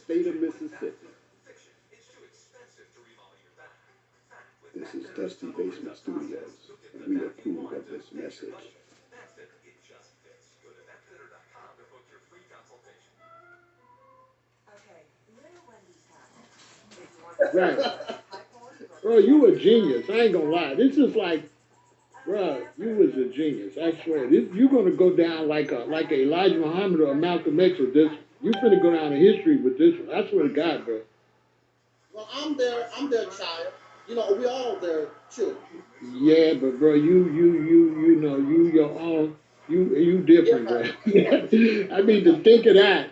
state of Mississippi. This is Dusty Basement Studios, and we approve of this message. Right. Bro, you a genius. I ain't gonna lie. This is like, bro, you was a genius. I swear. You're gonna go down like a Elijah Muhammad or a Malcolm X with this. You finna go down in history with this one. I swear to God, bro. Well, I'm their child. You know, we all their children. Yeah, but bro, you know, you your own, you different, bro. I mean, to think of that.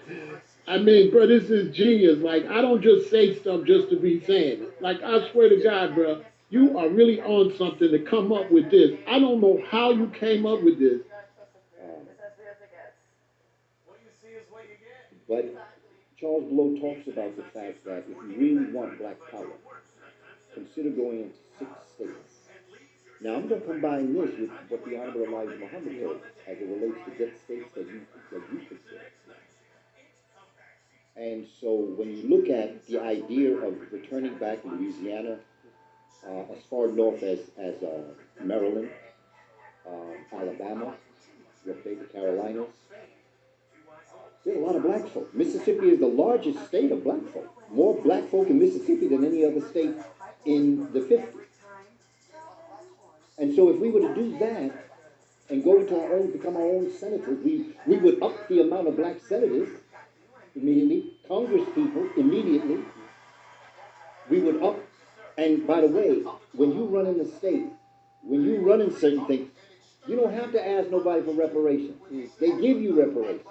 I mean, bro, this is genius. Like, I don't just say stuff just to be saying it. Like, I swear to God, bro, you are really on something to come up with this. I don't know how you came up with this. But Charles Blow talks about the fact that if you really want black power, consider going into 6 states. Now I'm going to combine this with what the Honorable Elijah Muhammad told us as it relates to get states that you consider. And so when you look at the idea of returning back Louisiana, as far north as Maryland, Alabama, the Carolinas, there are a lot of black folk. Mississippi is the largest state of black folk. More black folk in Mississippi than any other state in the 50s. And so if we were to do that and go into our own, become our own senators, we would up the amount of black senators immediately, Congress people immediately. We would up, and by the way, when you run in the state, when you run in certain things, you don't have to ask nobody for reparations. They give you reparations.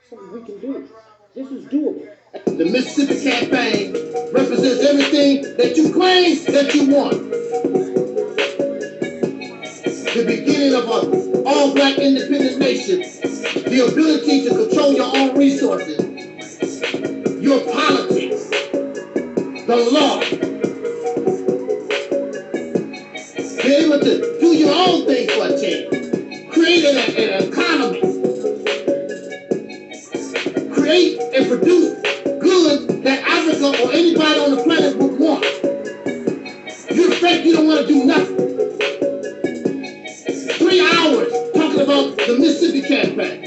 Something we can do. This is doable. The Mississippi Campaign represents everything that you claim that you want. The beginning of an all-black independent nation. The ability to control your own resources, your politics, the law. Be able to do your own thing for a change. Create an economy. Create and produce goods that Africa or anybody on the planet would want. You think you don't want to do nothing. 3 hours talking about the Mississippi Campaign.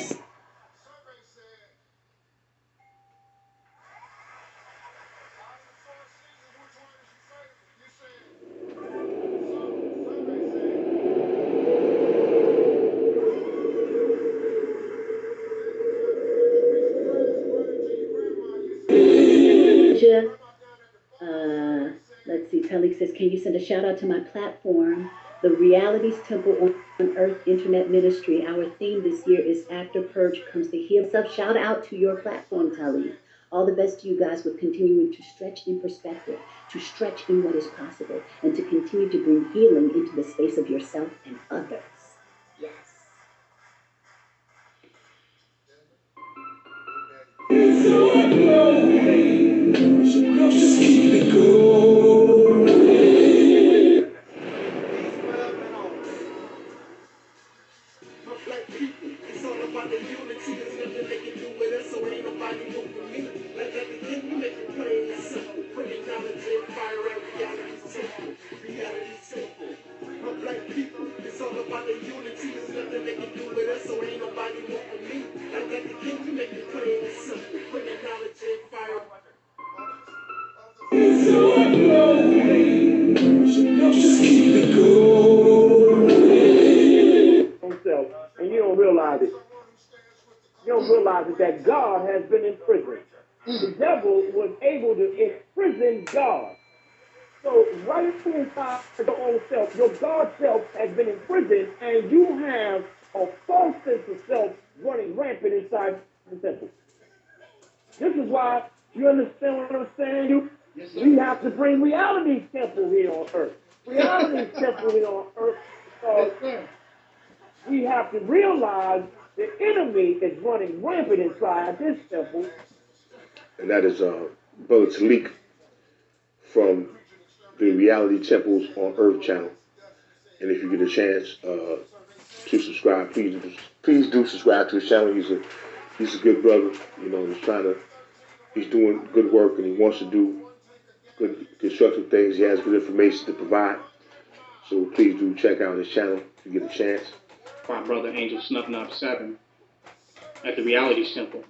Let's see, Talik says, can you send a shout out to my platform, the Realities Temple on Earth Internet Ministry? Our theme this year is After Purge Comes the Heal. So shout out to your platform, Talik. All the best to you guys with continuing to stretch in perspective, to stretch in what is possible, and to continue to bring healing into the space of yourself and others. Yes. Just keep it going. It's all about the unity. There's nothing they can do with us, so ain't nobody moving me. Like that begin, we make it plain and simple. Bringing knowledge and fire and reality simple. Reality simple. My black people, it's all about the unity. There's nothing they can do with us, so ain't nobody moving me. Like that begin, we make it plain and simple. Bringing knowledge and fire. It's so glowing. Just keep it going. And you don't realize it. You don't realize it that God has been in prison. The devil was able to imprison God. So right inside your own self, your God self has been in prison, and you have a false sense of self running rampant inside the temple. This is why, you understand what I'm saying? We have to bring reality temple here on earth. Reality temple here on earth. We have to realize the enemy is running rampant inside this temple. And that is Brother Talik from the Reality Temples on Earth channel. And if you get a chance to subscribe, please do subscribe to his channel. he's a good brother. You know, he's doing good work, and he wants to do good constructive things. He has good information to provide. So please do check out his channel if you get a chance. My brother Angel Snub 7 at the Reality Temple.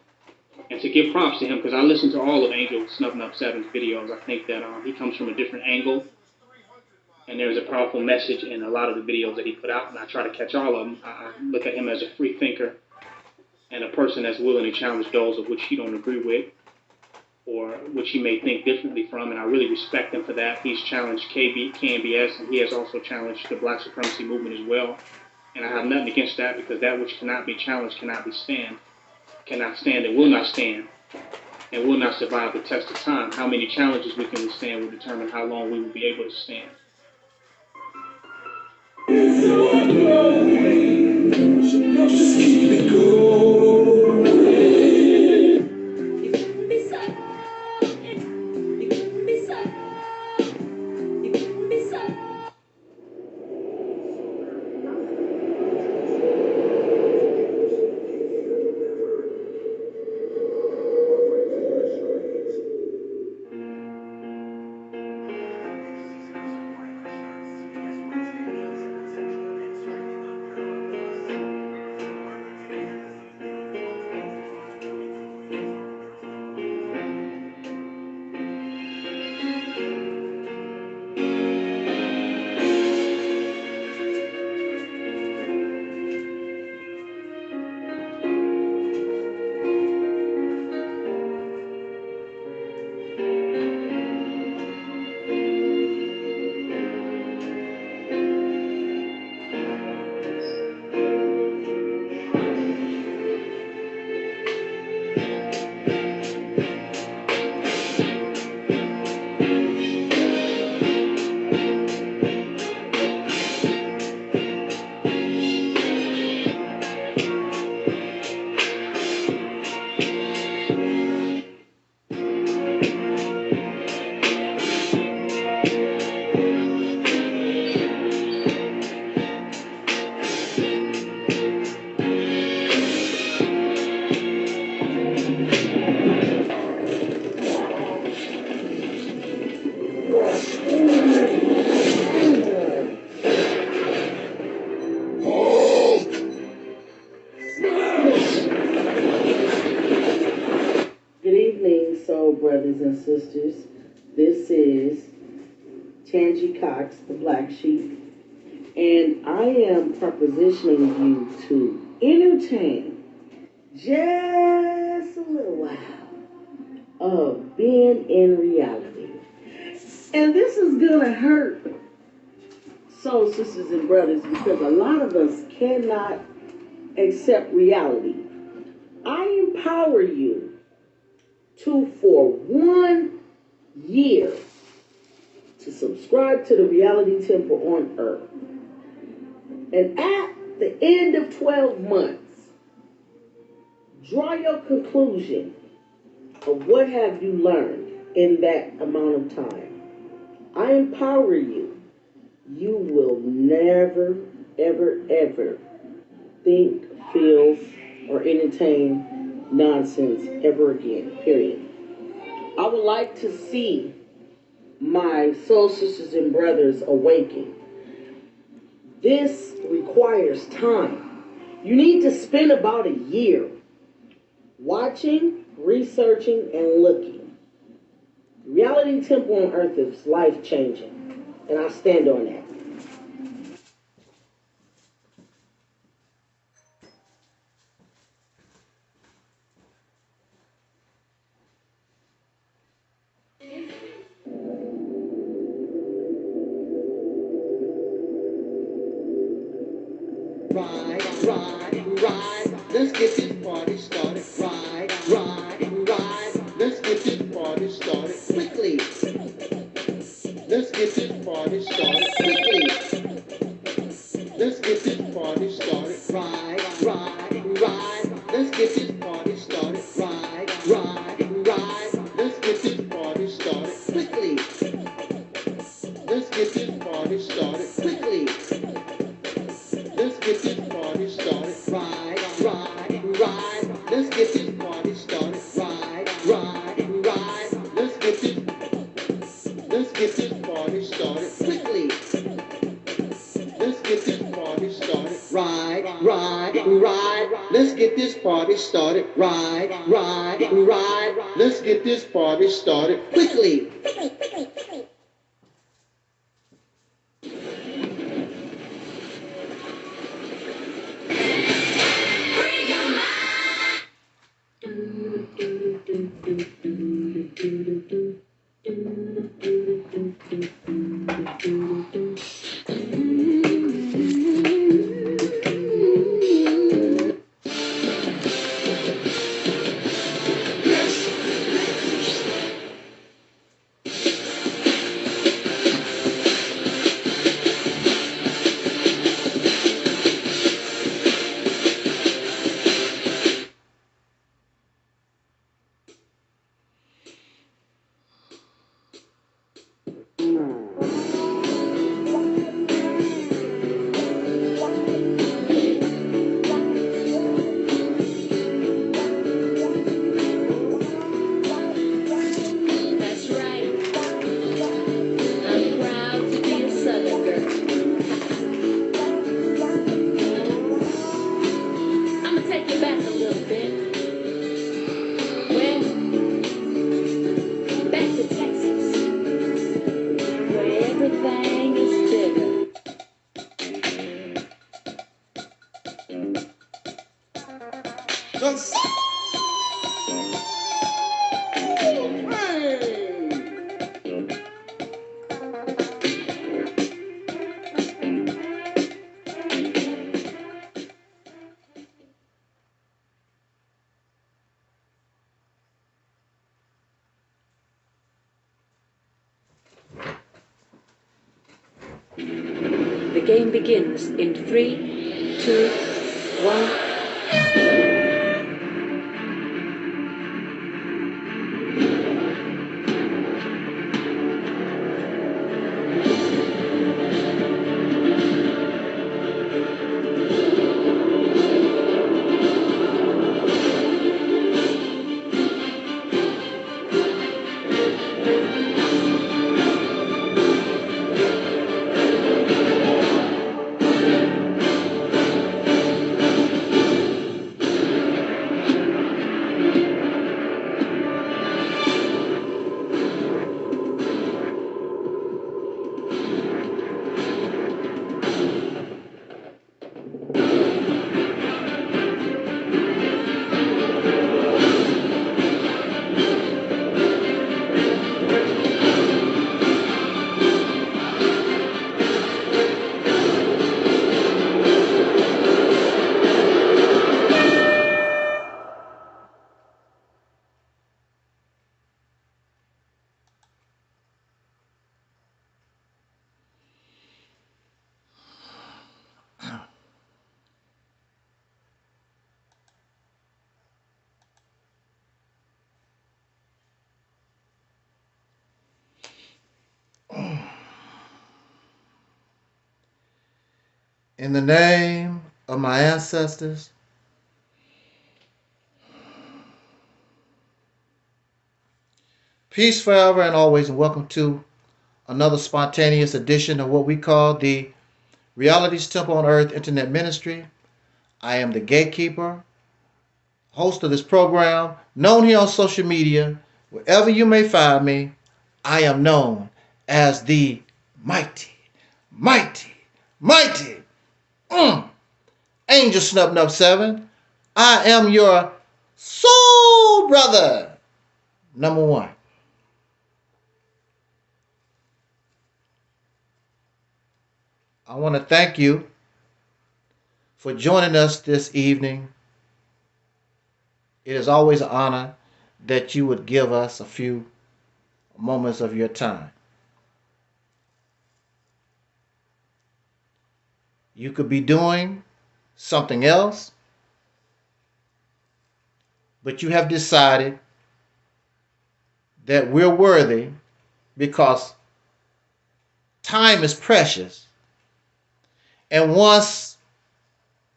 And to give props to him, because I listened to all of Angel Snub 7's videos. I think that he comes from a different angle, and there's a powerful message in a lot of the videos that he put out, and I try to catch all of them. I look at him as a free thinker and a person that's willing to challenge those of which he don't agree with or which he may think differently from, and I really respect him for that. He's challenged KNBS, and he has also challenged the Black supremacy movement as well, and I have nothing against that, because that which cannot be challenged cannot stand, and will not stand, and will not survive the test of time. How many challenges we can withstand will determine how long we will be able to stand. Just keep it going. Brothers and sisters, this is Tangie Cox, the Black Sheep, and I am propositioning you to entertain just a little while of being in reality. And this is gonna hurt soul sisters and brothers, because a lot of us cannot accept reality. I empower you to, for 1 year, to subscribe to the Reality Temple on Earth. And at the end of 12 months, draw your conclusion of what have you learned in that amount of time. I empower you. You will never, ever, ever think, feel, or entertain nonsense ever again, period. I would like to see my soul sisters and brothers awaken. This requires time. You need to spend about a year watching, researching, and looking. Reality Temple on Earth is life-changing, and I stand on that. Ride, let's get this party started. Ride, let's get this party started quickly. Let's get this party started quickly. Let's get this party started. Ride, let's get this party started. Ride, let's get this party started quickly. Let's get this party started quickly. Let's get this party started. Ride. Let's get this party started. Ride, ride, ride. Let's get this party started quickly. That's right. I'm proud to be a Southern girl. I'm gonna take you back a little bit. Well, back to Texas, where everything is bigger. The game begins in 3, 2, 1. In the name of my ancestors, peace forever and always, and welcome to another spontaneous edition of what we call the Realities Temple on Earth Internet Ministry. I am the gatekeeper, host of this program, known here on social media. Wherever you may find me, I am known as the mighty, mighty, mighty Angel Snub 7. I am your soul brother, number one. I want to thank you for joining us this evening. It is always an honor that you would give us a few moments of your time. You could be doing something else, but you have decided that we're worthy because time is precious. And once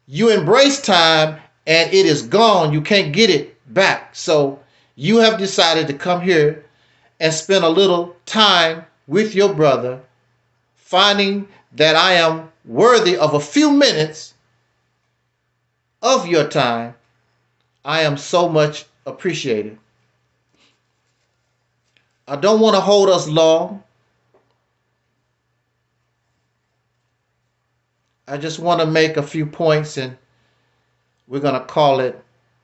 you embrace time and it is gone, you can't get it back. So you have decided to come here and spend a little time with your brother, finding that I am worthy of a few minutes of your time, I am so much appreciated. I don't want to hold us long. I just want to make a few points and we're going to call it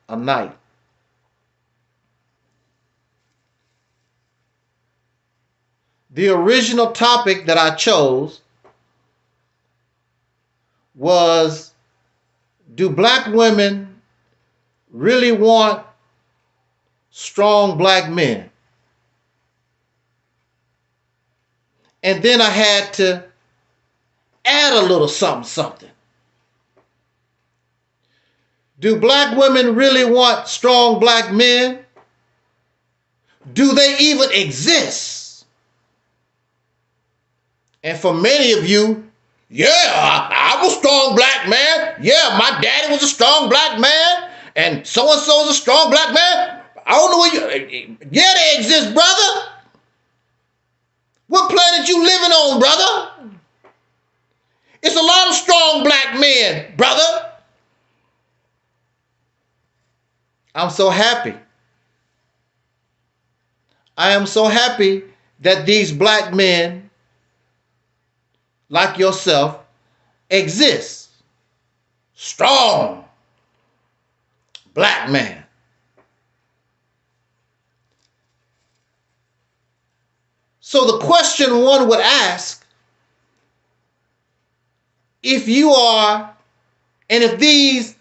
a night. The original topic that I chose was, do black women really want strong black men? And then I had to add a little something. Do black women really want strong black men? Do they even exist? And for many of you, yeah, I'm a strong black man. Yeah, my daddy was a strong black man. And so-and-so is a strong black man. I don't know where you... Yeah, they exist, brother. What planet you living on, brother? It's a lot of strong black men, brother. I'm so happy. I am so happy that these black men, like yourself, exist. Strong black man. So the question one would ask, if you are, and if these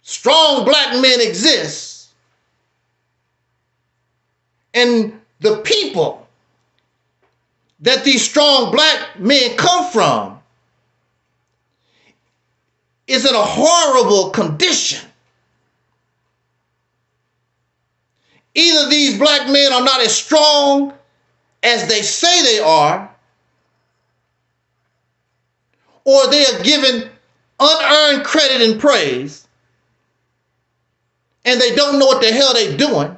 strong black men exist, and the people that these strong black men come from is in a horrible condition. Either these black men are not as strong as they say they are, or they are given unearned credit and praise, and they don't know what the hell they're doing,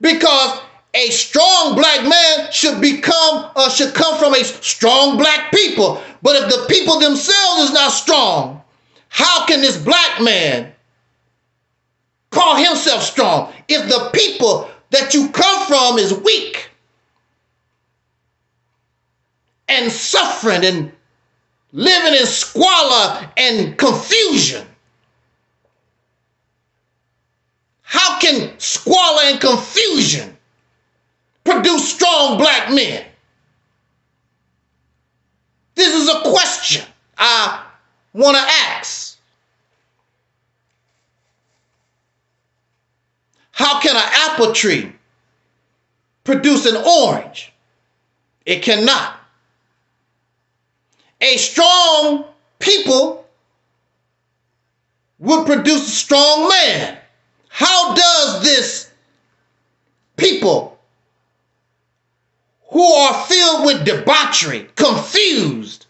because a strong black man should come from a strong black people. But if the people themselves is not strong, how can this black man call himself strong if the people that you come from is weak and suffering and living in squalor and confusion? How can squalor and confusion produce strong black men? This is a question I want to ask. How can an apple tree produce an orange? It cannot. A strong people would produce a strong man. How does this people who are filled with debauchery, confused,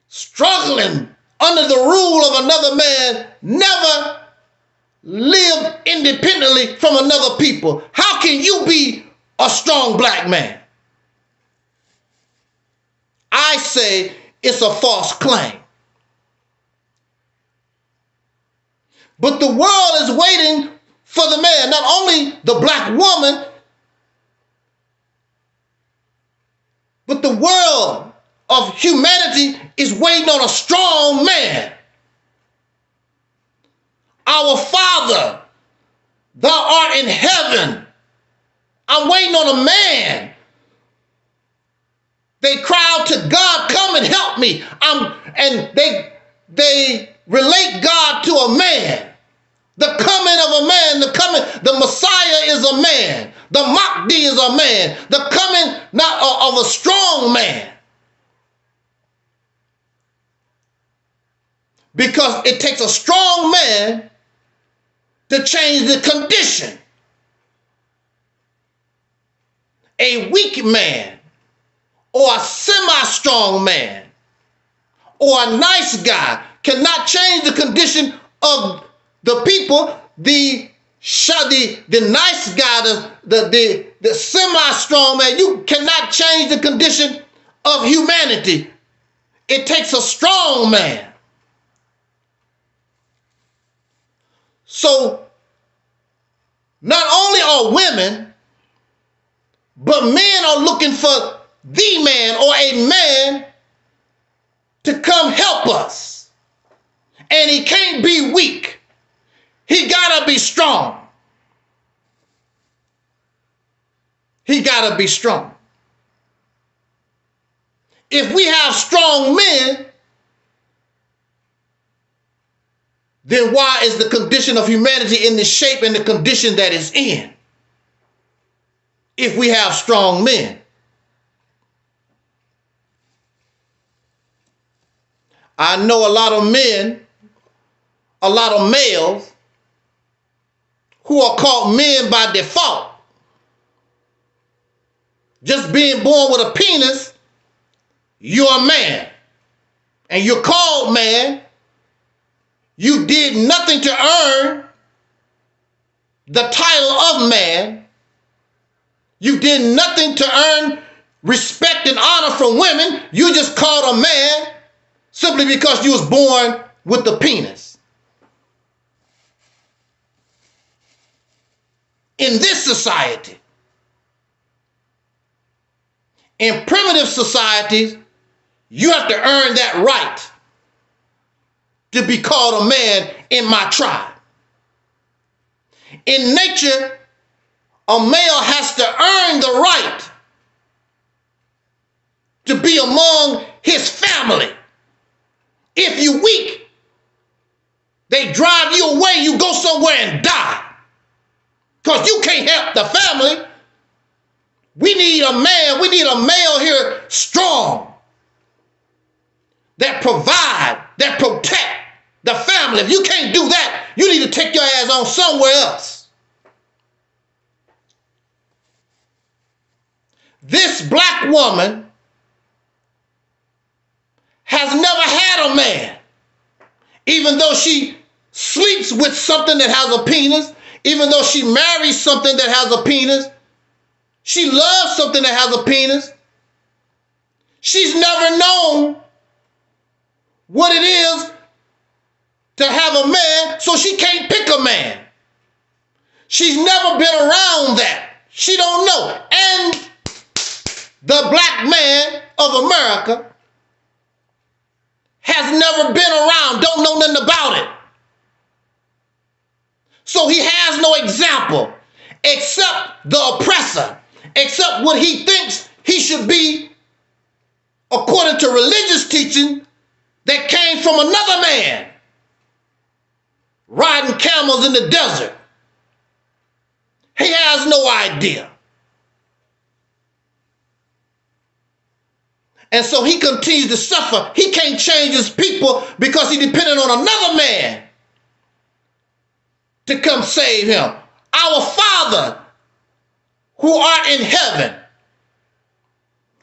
struggling under the rule of another man, never live independently from another people? How can you be a strong black man? I say it's a false claim. But the world is waiting for the man, not only the black woman, but the world of humanity is waiting on a strong man. Our Father, thou art in heaven. I'm waiting on a man. They cry out to God, come and help me. And they relate God to a man. The coming of a man, the Messiah is a man. The Mahdi is a man. The coming not of a strong man. Because it takes a strong man to change the condition. A weak man, or a semi-strong man, or a nice guy cannot change the condition of the people. The nice guy, the semi-strong man, you cannot change the condition of humanity. It takes a strong man. So not only are women, but men are looking for the man or a man to come help us. And he can't be weak. He gotta be strong. He gotta be strong. If we have strong men, then why is the condition of humanity in the shape and the condition that it's in? If we have strong men. I know a lot of men, a lot of males, who are called men by default. Just being born with a penis, you're a man. And you're called man. You did nothing to earn the title of man. You did nothing to earn respect and honor from women. You just called a man simply because you was born with the penis. In this society, in primitive societies, you have to earn that right to be called a man in my tribe. In nature, a male has to earn the right to be among his family. If you're weak, they drive you away, you go somewhere and die. Because you can't help the family. We need a man, we need a male here strong, that provide, that protect the family. If you can't do that, you need to take your ass on somewhere else. This black woman has never had a man, even though she sleeps with something that has a penis, even though she marries something that has a penis, she loves something that has a penis. She's never known what it is to have a man, so she can't pick a man. She's never been around that. She don't know. And the black man of America has never been around, don't know nothing about it. So he has no example except the oppressor, except what he thinks he should be according to religious teaching that came from another man riding camels in the desert. He has no idea. And so he continues to suffer. He can't change his people because he depended on another man to come save him. Our Father who art in heaven,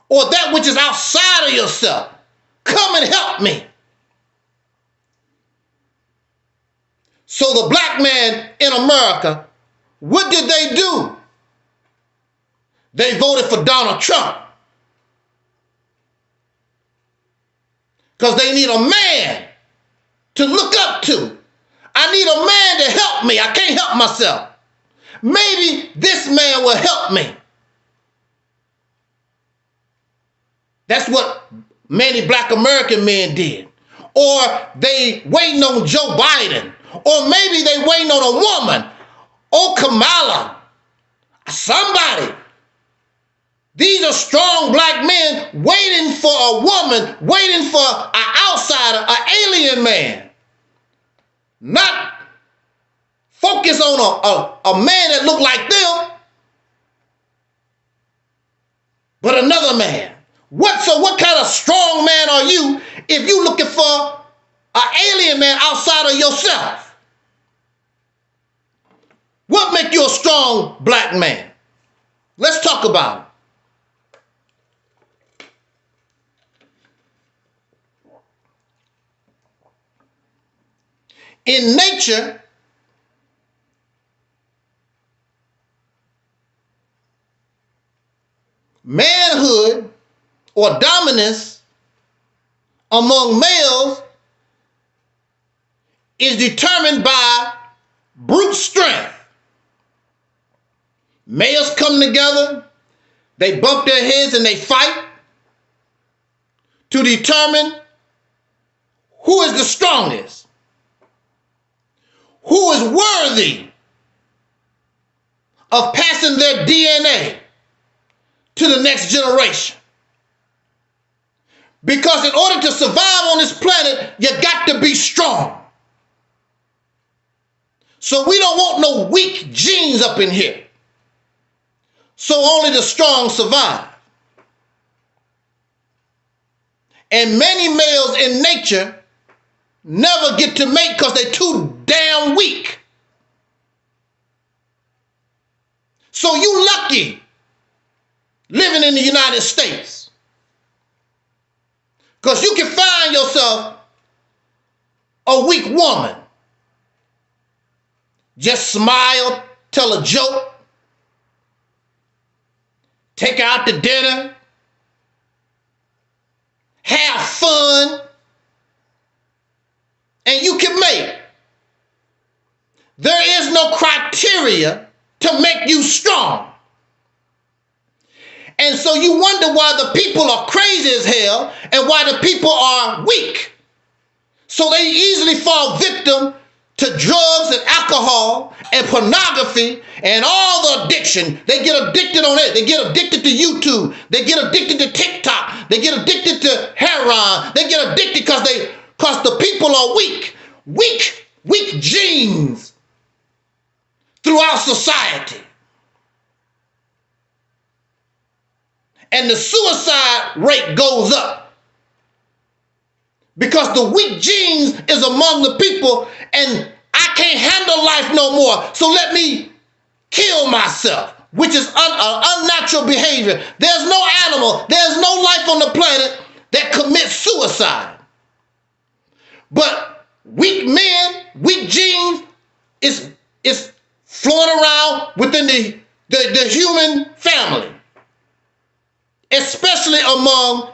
or that which is outside of yourself, come and help me. So the black man in America, what did they do? They voted for Donald Trump. Because they need a man to look up to. I need a man to help me. I can't help myself. Maybe this man will help me. That's what many black American men did. Or they waiting on Joe Biden. Or maybe they waiting on a woman. Oh, Kamala. Somebody. These are strong black men waiting for a woman, waiting for an outsider, an alien man. Not focus on a man that look like them, but another man. What kind of strong man are you if you looking for an alien man outside of yourself? What make you a strong black man? Let's talk about it. In nature, manhood or dominance among males is determined by brute strength. Males come together, they bump their heads and they fight to determine who is the strongest, who is worthy of passing their DNA to the next generation. Because in order to survive on this planet, you got to be strong. So we don't want no weak genes up in here. So only the strong survive. And many males in nature never get to mate because they're too damn weak. So you lucky living in the United States, because you can find yourself a weak woman. Just smile, tell a joke, take her out to dinner, have fun, and you can mate. There is no criteria to make you strong. And so you wonder why the people are crazy as hell and why the people are weak. So they easily fall victim to drugs and alcohol and pornography and all the addiction. They get addicted on it. They get addicted to YouTube. They get addicted to TikTok. They get addicted to heroin. They get addicted because the people are weak. Weak genes throughout society. And the suicide rate goes up because the weak genes is among the people, and I can't handle life no more, so let me kill myself, which is unnatural behavior. There's no animal, there's no life on the planet that commits suicide. But weak men, weak genes is flowing around within the human family, especially among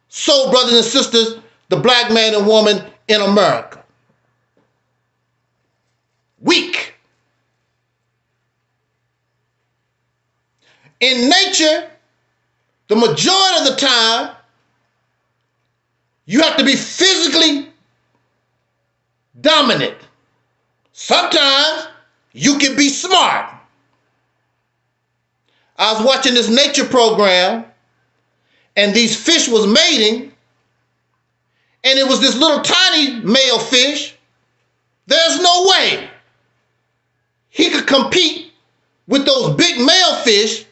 soul brothers and sisters, the black man and woman in America. Weak. In nature, the majority of the time, you have to be physically dominant. Sometimes you can be smart. I was watching this nature program, and these fish was mating, and it was this little tiny male fish. There's no way he could compete with those big male fish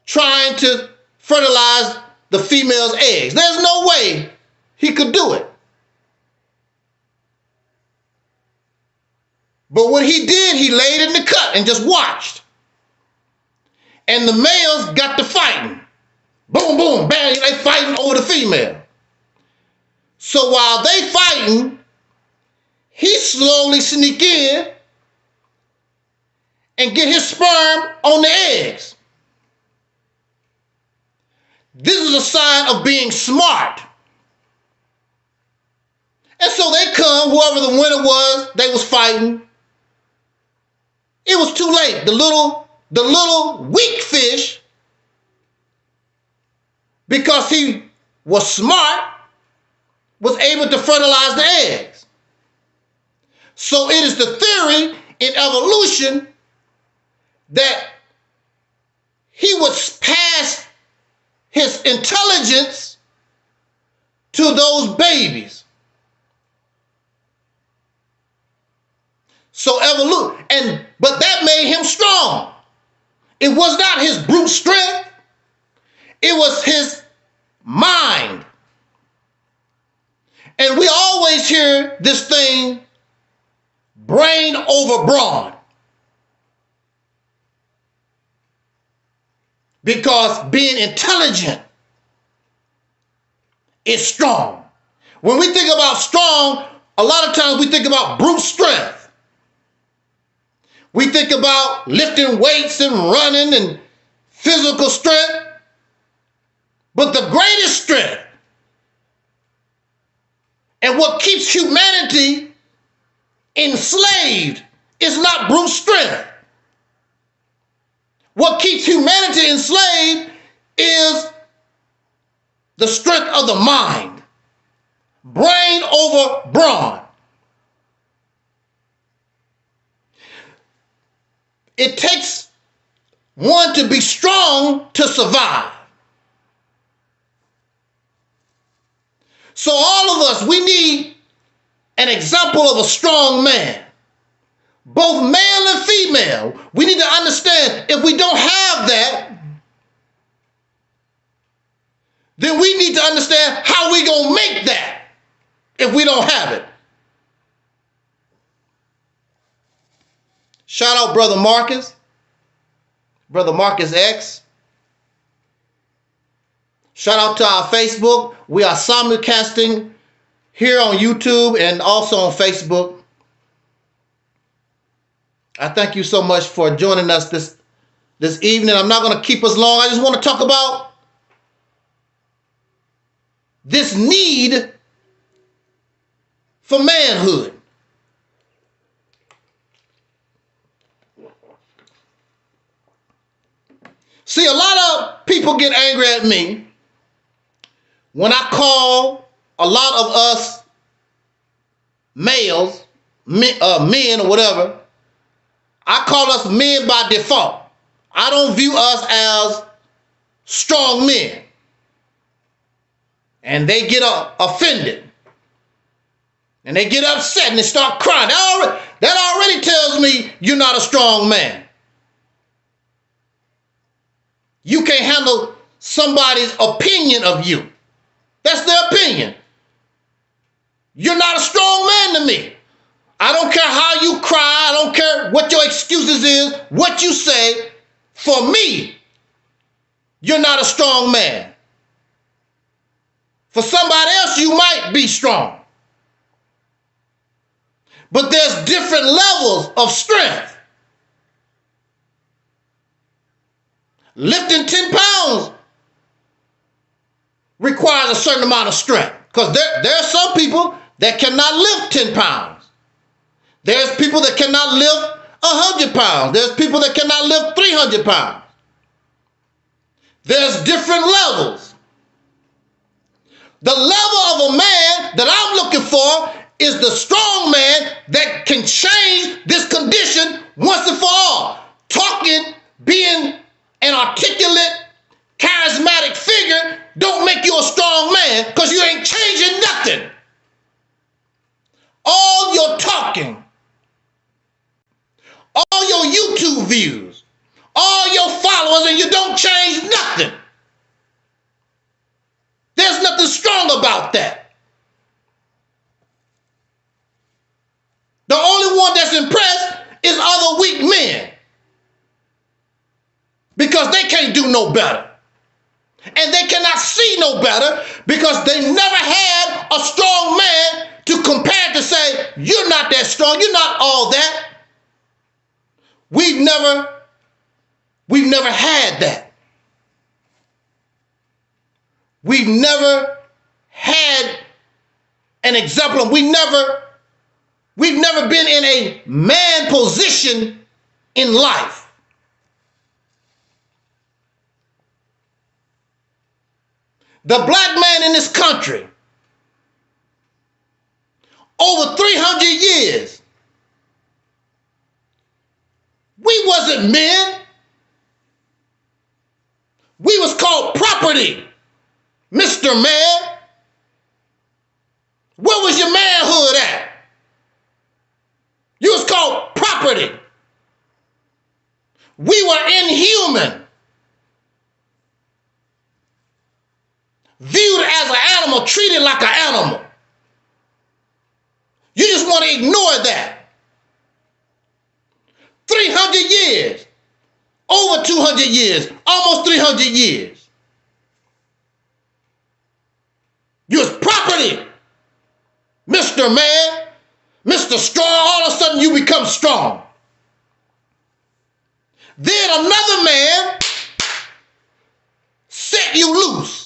trying to fertilize the female's eggs. There's no way he could do it. But what he did, he laid in the cut and just watched. And the males got to fighting. Boom, boom, bang, they fighting over the female. So while they fighting, he slowly sneak in and get his sperm on the eggs. This is a sign of being smart. And so they come, whoever the winner was, they was fighting. It was too late. The little weak fish, because he was smart, was able to fertilize the eggs. So it is the theory in evolution that he would pass his intelligence to those babies. So evolution, but that made him strong. It was not his brute strength. It was his mind. And we always hear this thing, brain over brawn. Because being intelligent is strong. When we think about strong, a lot of times we think about brute strength. We think about lifting weights and running and physical strength. But the greatest strength And what keeps humanity enslaved is not brute strength. What keeps humanity enslaved is the strength of the mind, brain over brawn. It takes one to be strong to survive. So all of us, we need an example of a strong man, both male and female. We need to understand if we don't have that, then we need to understand how we gonna make that if we don't have it. Shout out Brother Marcus X. Shout out to our Facebook. We are simulcasting here on YouTube and also on Facebook. I thank you so much for joining us this evening. I'm not going to keep us long. I just want to talk about this need for manhood. See, a lot of people get angry at me when I call a lot of us males, men or whatever, I call us men by default. I don't view us as strong men. And they get offended. And they get upset and they start crying. That already tells me you're not a strong man. You can't handle somebody's opinion of you. That's their opinion. You're not a strong man to me. I don't care how you cry. I don't care what your excuses is, what you say. For me, you're not a strong man. For somebody else, you might be strong. But there's different levels of strength. Lifting 10 pounds requires a certain amount of strength. Because there are some people that cannot lift 10 pounds. There's people that cannot lift 100 pounds. There's people that cannot lift 300 pounds. There's different levels. The level of a man that I'm looking for is the strong man that can change this condition once and for all. Talking, being an articulate, charismatic figure don't make you a strong man because you ain't changing nothing. All your talking, all your YouTube views, all your followers, and you don't change nothing. There's nothing strong about that. The only one that's impressed is other weak men because they can't do no better. And they cannot see no better because they never had a strong man to compare to say, you're not that strong, you're not all that. We've never had that. We've never had an example. We've never been in a man position in life. The black man in this country, over 300 years, we wasn't men. We was called property, Mr. Man. Where was your manhood at? You was called property. We were inhuman. Viewed as an animal, treated like an animal. You just want to ignore that. 300 years, over 200 years, almost 300 years. You was property, Mr. Man, Mr. Strong. All of a sudden you become strong. Then another man set you loose.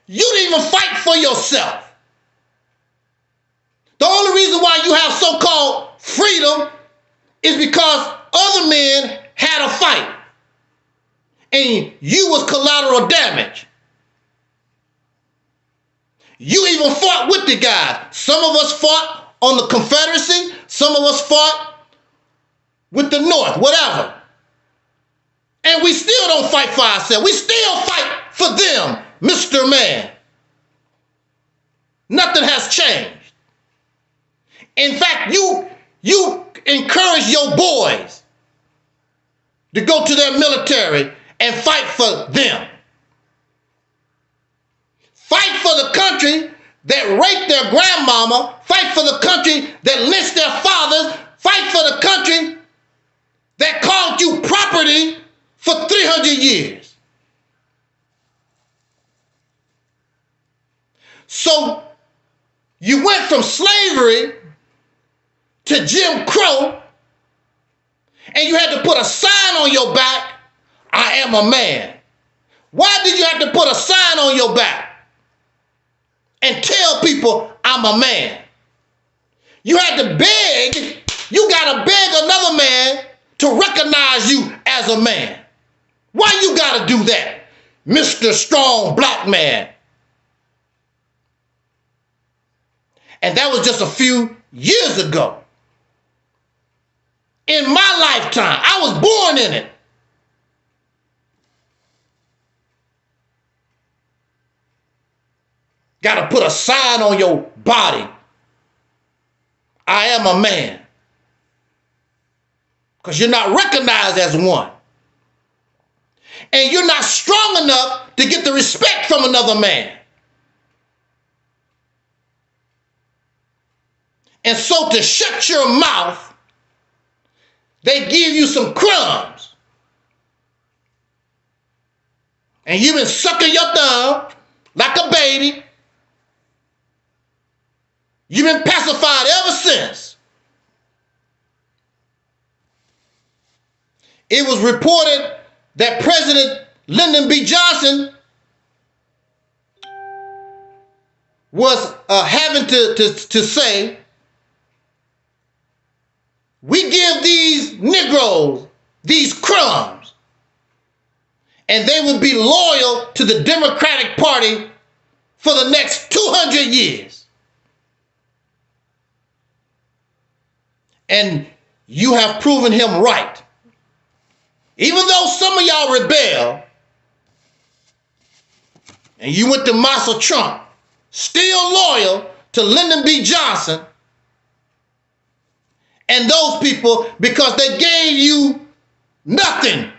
You didn't even fight for yourself. The only reason why you have so-called freedom is because other men had a fight and you was collateral damage. You even fought with the guys. Some of us fought on the Confederacy. Some of us fought with the North, whatever. And we still don't fight for ourselves. We still fight for them, Mr. Man. Nothing has changed. In fact, you encourage your boys to go to their military and fight for them. Fight for the country that raped their grandmama. Fight for the country that lynched their fathers. Fight for the country that called you property for 300 years. So you went from slavery to Jim Crow, and you had to put a sign on your back, I am a man. Why did you have to put a sign on your back and tell people I'm a man? You had to beg, you gotta beg another man to recognize you as a man. Why you gotta do that, Mr. Strong Black Man? And that was just a few years ago. In my lifetime, I was born in it. Got to put a sign on your body. I am a man. Because you're not recognized as one. And you're not strong enough to get the respect from another man. And so to shut your mouth, they give you some crumbs. And you've been sucking your thumb like a baby. You've been pacified ever since. It was reported that President Lyndon B. Johnson was having to say, we give these Negroes these crumbs, and they would be loyal to the Democratic Party for the next 200 years. And you have proven him right. Even though some of y'all rebel, and you went to Massa Trump, still loyal to Lyndon B. Johnson, and those people, because they gave you nothing.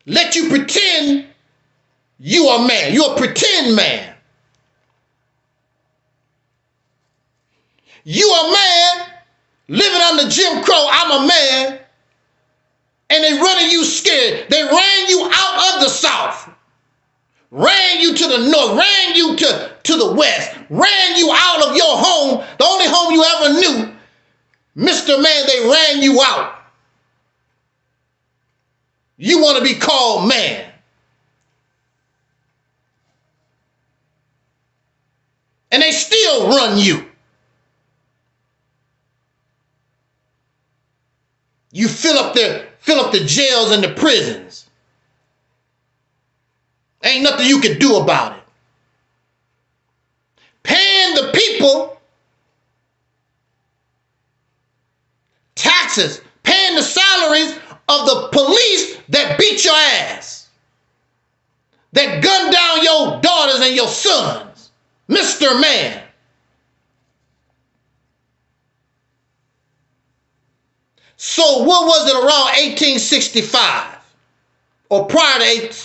Let you pretend you are a man. You're a pretend man. You a man living under Jim Crow. I'm a man. And they running you scared. They ran you out of the South. Ran you to the north, ran you to the west, ran you out of your home, the only home you ever knew. Mr. Man, they ran you out. You want to be called man. And they still run you. You fill up the jails and the prisons. Ain't nothing you can do about it. Paying the people taxes, paying the salaries of the police that beat your ass, that gunned down your daughters and your sons, Mr. Man. So what was it around 1865 or prior to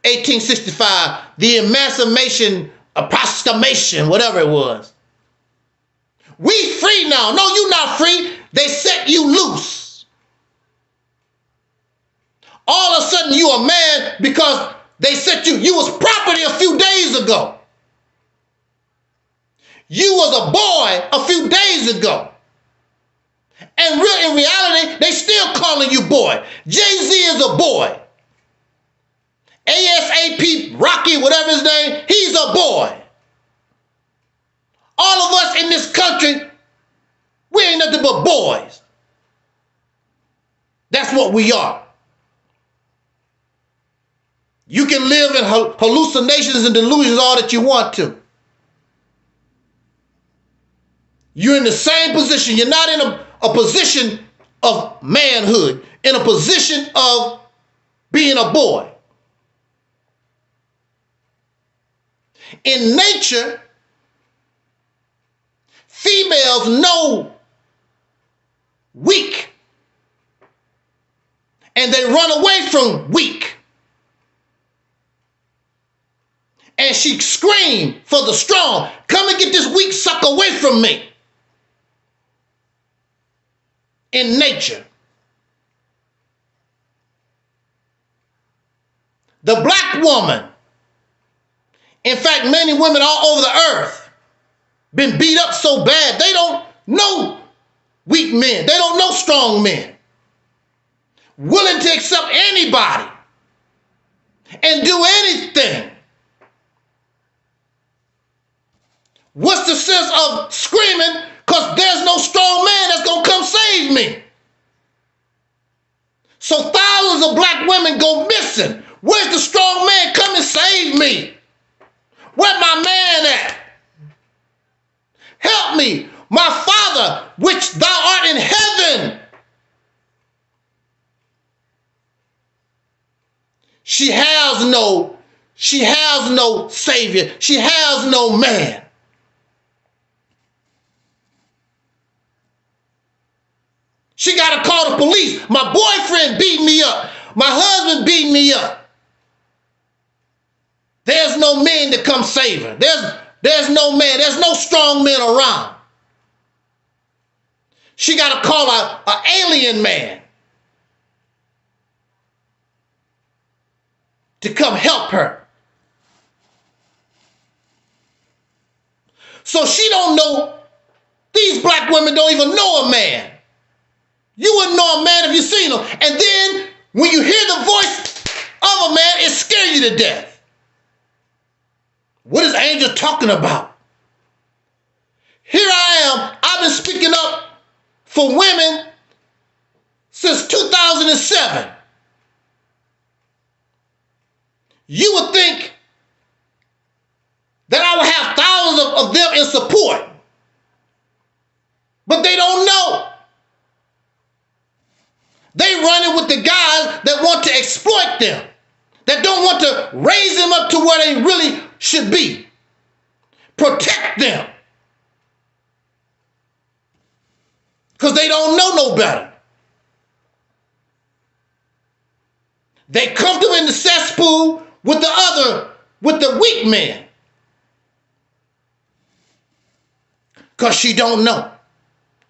1865, the Emancipation Proclamation, whatever it was? We free now. No, you're not free. They set you loose. All of a sudden you a man because they set you. You was property a few days ago. You was a boy a few days ago. And in reality, they still calling you boy. Jay-Z is a boy. ASAP Rocky, whatever his name, he's a boy. All of us in this country, we ain't nothing but boys. That's what we are. You can live in hallucinations and delusions all that you want to. You're in the same position. You're not in a position of manhood, in a position of being a boy. In nature, females know weak, and they run away from weak. And she screamed for the strong, come and get this weak sucker away from me. In nature. The black woman, in fact, many women all over the earth, been beat up so bad, they don't know weak men. They don't know strong men. Willing to accept anybody and do anything. What's the sense of screaming because there's no strong man that's going to come save me? So thousands of black women go missing. Where's the strong man? Come and save me. Where's my man at? Help me. My Father, which thou art in heaven. She has no savior. She has no man. She got to call the police. My boyfriend beat me up. My husband beat me up. There's no man to come save her. There's no man. There's no strong men around. She got to call an alien man to come help her. So she don't know. These black women don't even know a man. You wouldn't know a man if you seen him. And then when you hear the voice of a man, it scares you to death. What is Angel talking about? Here I am. I've been speaking up for women since 2007. You would think that I would have thousands of them in support. But they don't know. They running with the guys that want to exploit them, that don't want to raise them up to where they really should be. Protect them. Because they don't know no better. They come to in the cesspool with the weak man. Because she don't know.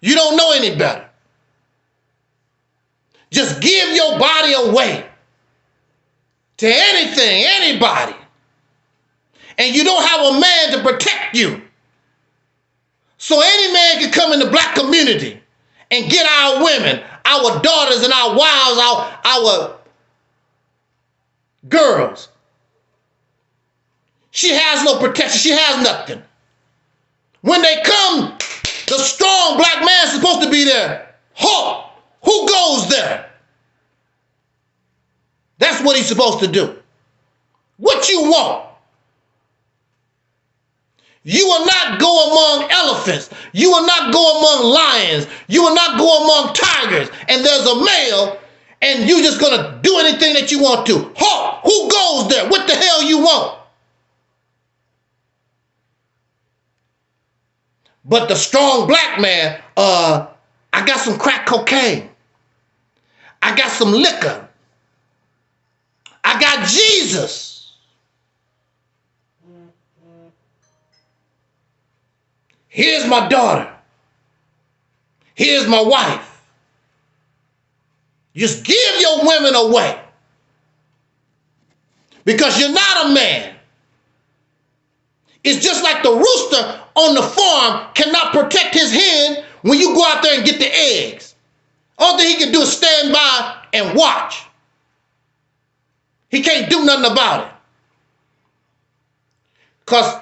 You don't know any better. Just give your body away to anything, anybody. And you don't have a man to protect you. So any man can come in the black community and get our women, our daughters and our wives, our girls. She has no protection. She has nothing. When they come, the strong black man is supposed to be there. Halt! Who goes there? That's what he's supposed to do. What you want? You will not go among elephants. You will not go among lions. You will not go among tigers. And there's a male, and you're just going to do anything that you want to. Halt! Who goes there? What the hell you want? But the strong black man, I got some crack cocaine. I got some liquor. I got Jesus. Here's my daughter. Here's my wife. Just give your women away. Because you're not a man. It's just like the rooster on the farm cannot protect his hen when you go out there and get the eggs. All thing he can do is stand by and watch. He can't do nothing about it. Because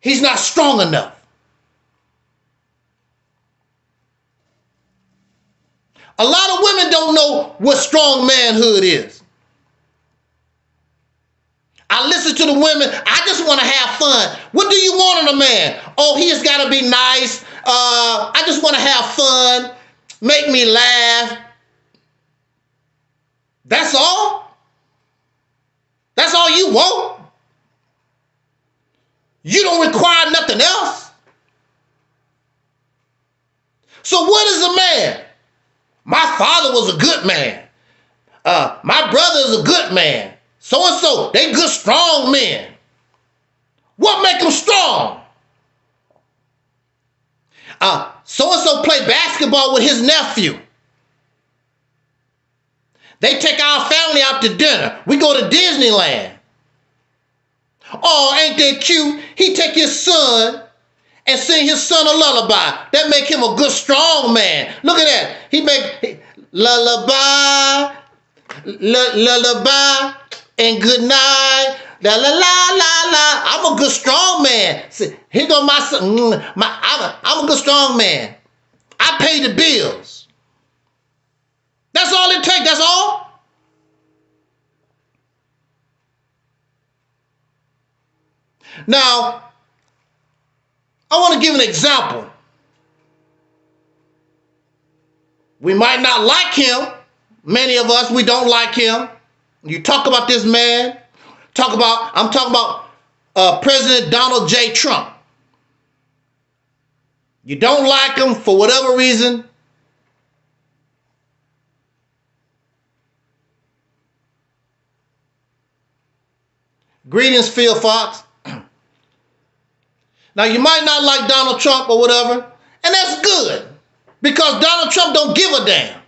He's not strong enough. A lot of women don't know what strong manhood is. I listen to the women. I just want to have fun. What do you want in a man? Oh, he has got to be nice. I just want to have fun. Make me laugh. That's all? That's all you want? You don't require nothing else? So what is a man? My father was a good man. My brother is a good man. So-and-so, they good, strong men. What make them strong? So-and-so play basketball with his nephew. They take our family out to dinner. We go to Disneyland. Oh, ain't that cute? He take his son and sing his son a lullaby. That make him a good, strong man. Look at that. He make lullaby, lullaby, and good night. La la la la la. I'm a good, strong man. See, here go my son. I'm a good, strong man. I pay the bills. That's all it takes. That's all. Now, I want to give an example. We might not like him. Many of us, we don't like him. You talk about this man. I'm talking about President Donald J. Trump. You don't like him for whatever reason. Greetings, Phil Fox. Now, you might not like Donald Trump or whatever, and that's good, because Donald Trump don't give a damn.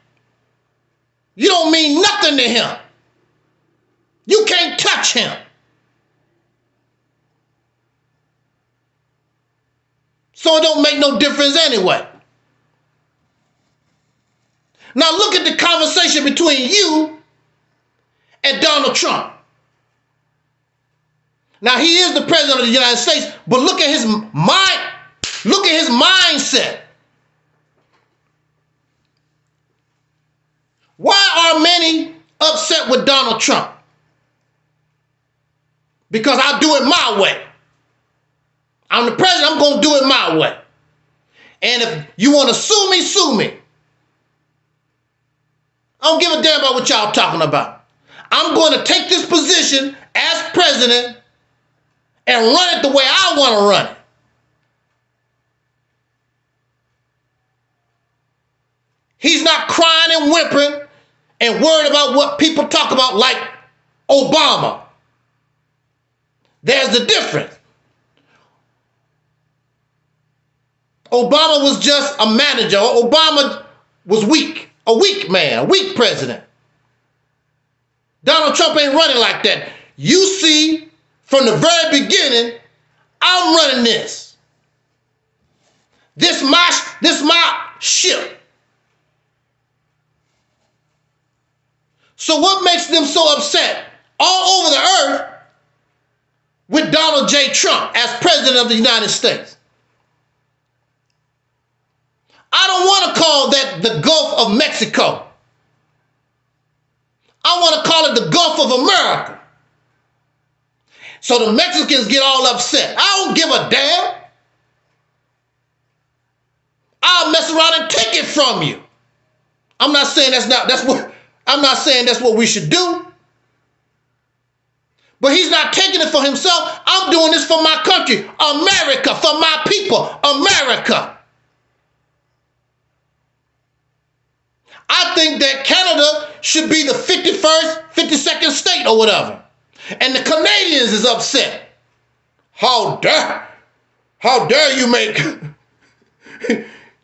You don't mean nothing to him. You can't touch him. So it don't make no difference anyway. Now look at the conversation between you and Donald Trump. Now he is the president of the United States, but look at his mind. Look at his mindset. Why are many upset with Donald Trump? Because I do it my way. I'm the president, I'm going to do it my way. And if you want to sue me, sue me. I don't give a damn about what y'all talking about. I'm going to take this position as president and run it the way I want to run it. He's not crying and whimpering and worried about what people talk about like Obama. There's the difference. Obama was just a manager. Obama was weak, a weak man, a weak president. Donald Trump ain't running like that. You see, from the very beginning, I'm running this. This my ship. So what makes them so upset all over the earth with Donald J. Trump as president of the United States? I don't want to call that the Gulf of Mexico. I want to call it the Gulf of America. So the Mexicans get all upset. I don't give a damn. I'll mess around and take it from you. I'm not saying that's what we should do. But he's not taking it for himself. I'm doing this for my country, America, for my people, America. I think that Canada should be the 51st, 52nd state or whatever. And the Canadians is upset. How dare you make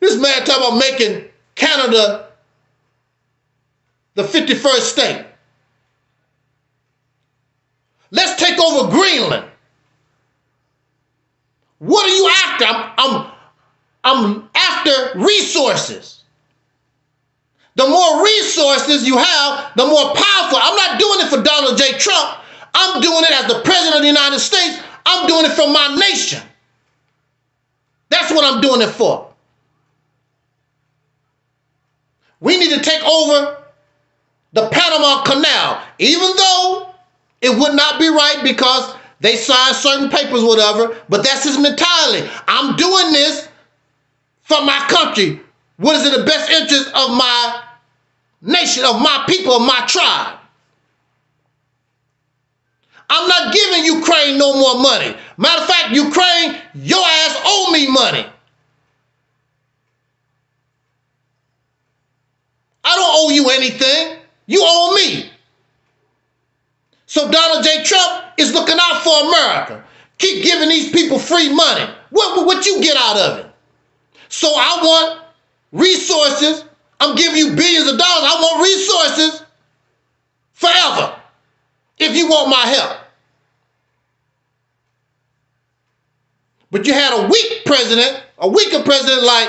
this man talking about making Canada the 51st state. Let's take over Greenland. What are you after? I'm after resources. The more resources you have, the more powerful. I'm not doing it for Donald J. Trump. I'm doing it as the president of the United States. I'm doing it for my nation. That's what I'm doing it for. We need to take over the Panama Canal, even though it would not be right because they signed certain papers, whatever, but that's his mentality. I'm doing this for my country. What is in the best interest of my nation, of my people, of my tribe? I'm not giving Ukraine no more money. Matter of fact, Ukraine, your ass owe me money. I don't owe you anything. You owe me. So Donald J. Trump is looking out for America. Keep giving these people free money. What you get out of it? So I want resources. I'm giving you billions of dollars. I want resources forever if you want my help. But you had a weak president, a weaker president like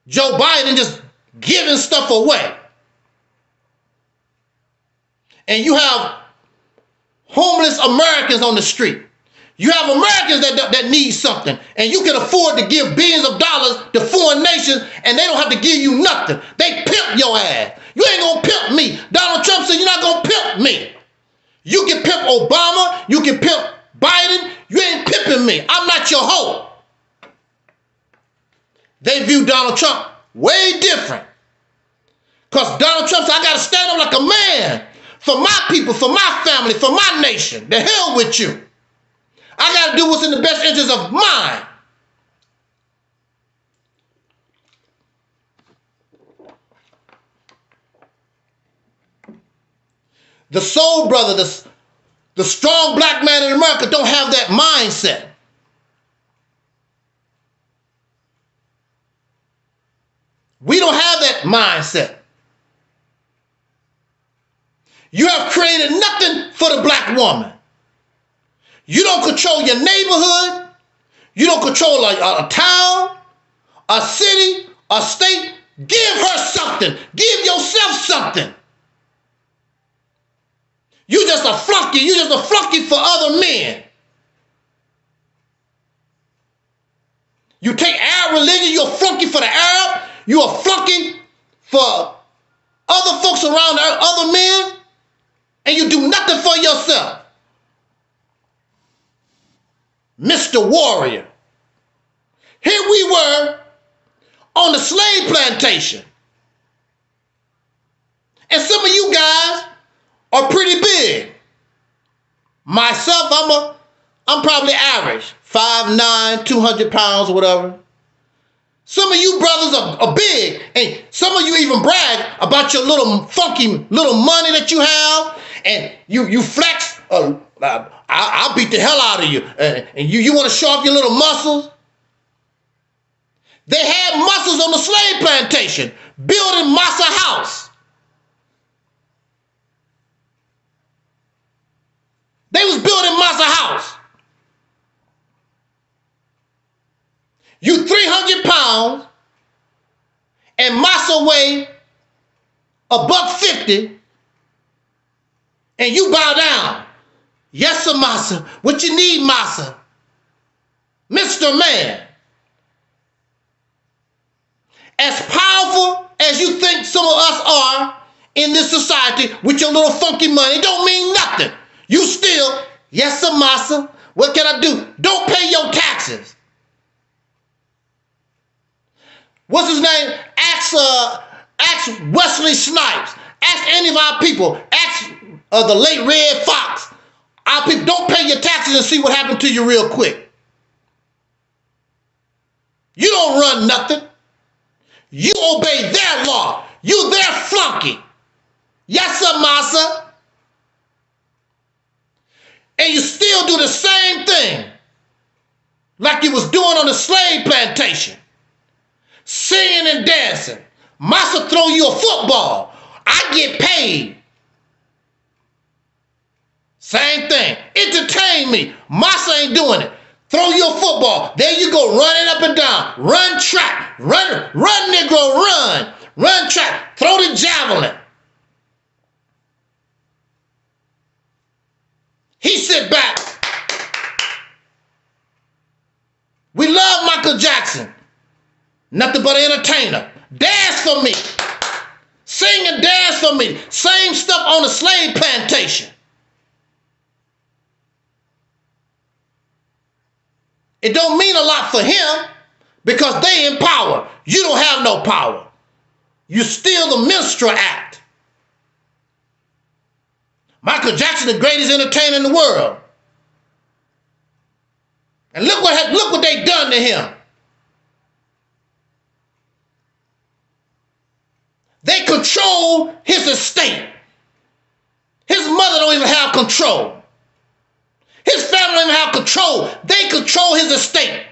Joe Biden just giving stuff away. And you have homeless Americans on the street. You have Americans that need something, and you can afford to give billions of dollars to foreign nations, and they don't have to give you nothing. They pimp your ass. You ain't gonna pimp me. Donald Trump said you're not gonna pimp me. You can pimp Obama, you can pimp Biden, you ain't pimping me. I'm not your hoe. They view Donald Trump way different. Because Donald Trump said, I gotta stand up like a man for my people, for my family, for my nation. The hell with you. I got to do what's in the best interest of mine. The soul brother, the strong black man in America don't have that mindset. We don't have that mindset. You have created nothing for the black woman. You don't control your neighborhood. You don't control a town, a city, a state. Give her something. Give yourself something. You just a flunky. You just a flunky for other men. You take Arab religion, you're a flunky for the Arab. You're a flunky for other folks around other men. And you do nothing for yourself. Mr. Warrior. Here we were on the slave plantation. And some of you guys are pretty big. Myself, I'm probably average. 5'9", 200 pounds or whatever. Some of you brothers are big. And some of you even brag about your little funky little money that you have. And you flex. I'll beat the hell out of you. And you want to show off your little muscles? They had muscles on the slave plantation, building Massa House. They was building Massa House. You 300 pounds and Massa weigh $150 and you bow down. Yes, sir, Massa. What you need, Massa? Mr. Man. As powerful as you think some of us are in this society with your little funky money, don't mean nothing. You still, yes, sir, Massa. What can I do? Don't pay your taxes. What's his name? Ask Wesley Snipes. Ask any of our people. Ask the late Red Fox. Our people, don't pay your taxes and see what happened to you real quick. You don't run nothing. You obey their law. You their flunky. Yes, sir, Massa. And you still do the same thing like you was doing on the slave plantation. Singing and dancing. Massa throw you a football. I get paid. Same thing. Entertain me. Massa ain't doing it. Throw you a football. There you go, running up and down. Run track. Run, Negro, run. Run track. Throw the javelin. He sit back. We love Michael Jackson. Nothing but an entertainer. Dance for me. Sing and dance for me. Same stuff on the slave plantation. It don't mean a lot for him because they in power. You don't have no power. You steal the Minstrel Act. Michael Jackson, the greatest entertainer in the world. And look what they done to him. They control his estate. His mother don't even have control. His family don't even have control. They control his estate.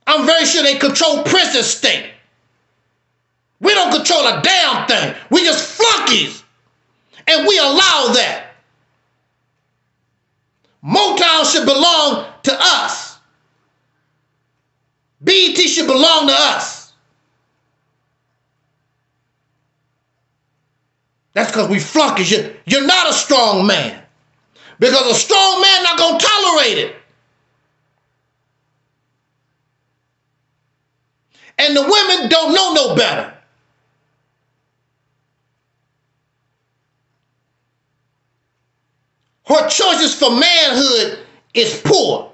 I'm very sure they control Prince's estate. We don't control a damn thing. We just flunkies. And we allow that. Motown should belong to us. BET should belong to us. That's because we flunkies. You're not a strong man. Because a strong man not going to tolerate it. And the women don't know no better. Her choices for manhood is poor.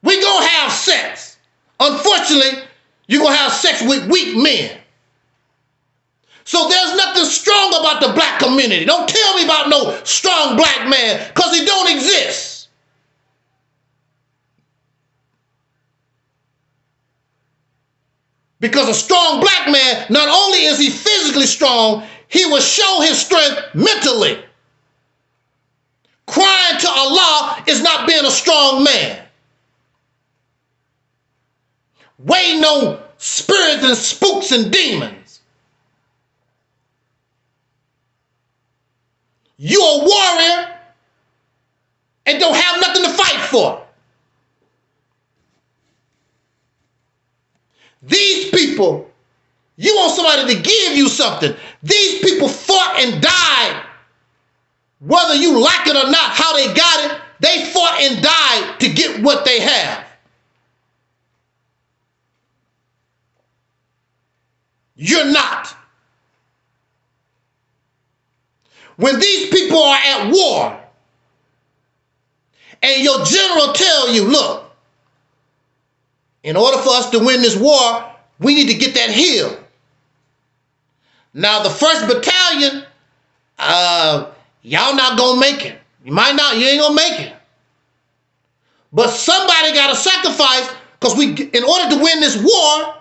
We gonna have sex. Unfortunately, you're gonna have sex with weak men. So there's nothing strong about the black community. Don't tell me about no strong black man, because he don't exist. Because a strong black man, not only is he physically strong, he will show his strength mentally. Crying to Allah is not being a strong man. Waiting on spirits and spooks and demons. You're a warrior and don't have nothing to fight for. These people, you want somebody to give you something. These people fought and died. Whether you like it or not, how they got it, they fought and died to get what they have. You're not. When these people are at war and your general tell you, look, in order for us to win this war, we need to get that hill. Now the 1st Battalion, y'all not gonna make it. You ain't gonna make it. But somebody gotta sacrifice, because in order to win this war,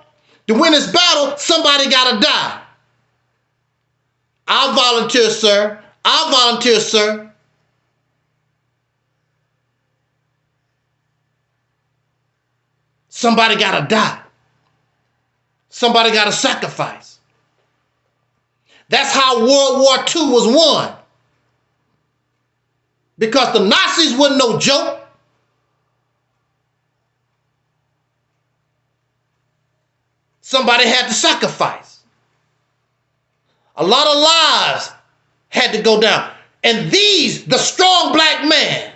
to win this battle, somebody gotta die. I'll volunteer, sir. I'll volunteer, sir. Somebody gotta die. Somebody gotta sacrifice. That's how World War II was won. Because the Nazis wasn't no joke. Somebody had to sacrifice. A lot of lives had to go down. And the strong black man,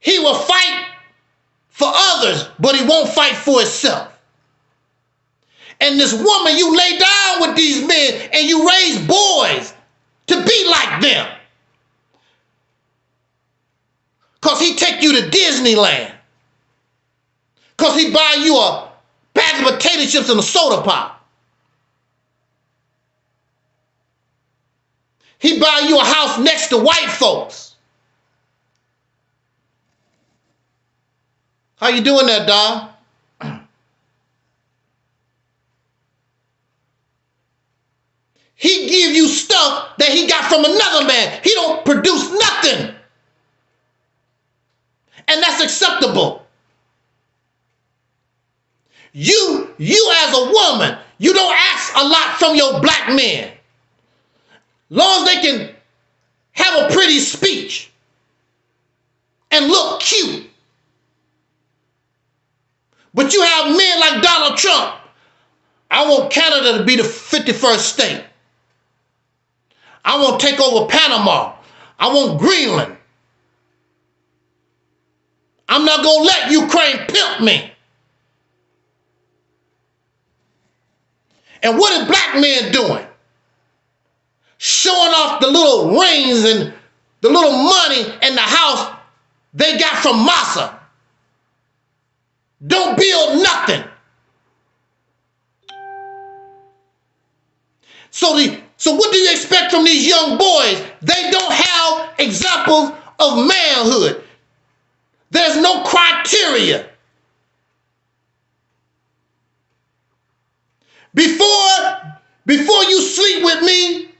he will fight for others, but he won't fight for himself. And this woman, you lay down with these men and you raise boys to be like them. Because he take you to Disneyland. Because he buy you a bag of potato chips and a soda pop. He buy you a house next to white folks. How you doing there, dog? He give you stuff that he got from another man. He don't produce nothing. And that's acceptable. You as a woman, you don't ask a lot from your black men. Long as they can have a pretty speech and look cute. But you have men like Donald Trump. I want Canada to be the 51st state. I want to take over Panama. I want Greenland. I'm not going to let Ukraine pimp me. And what are black men doing? Showing off the little rings and the little money and the house they got from Massa. Don't build nothing. So what do you expect from these young boys? They don't have examples of manhood. There's no criteria. Before you sleep with me,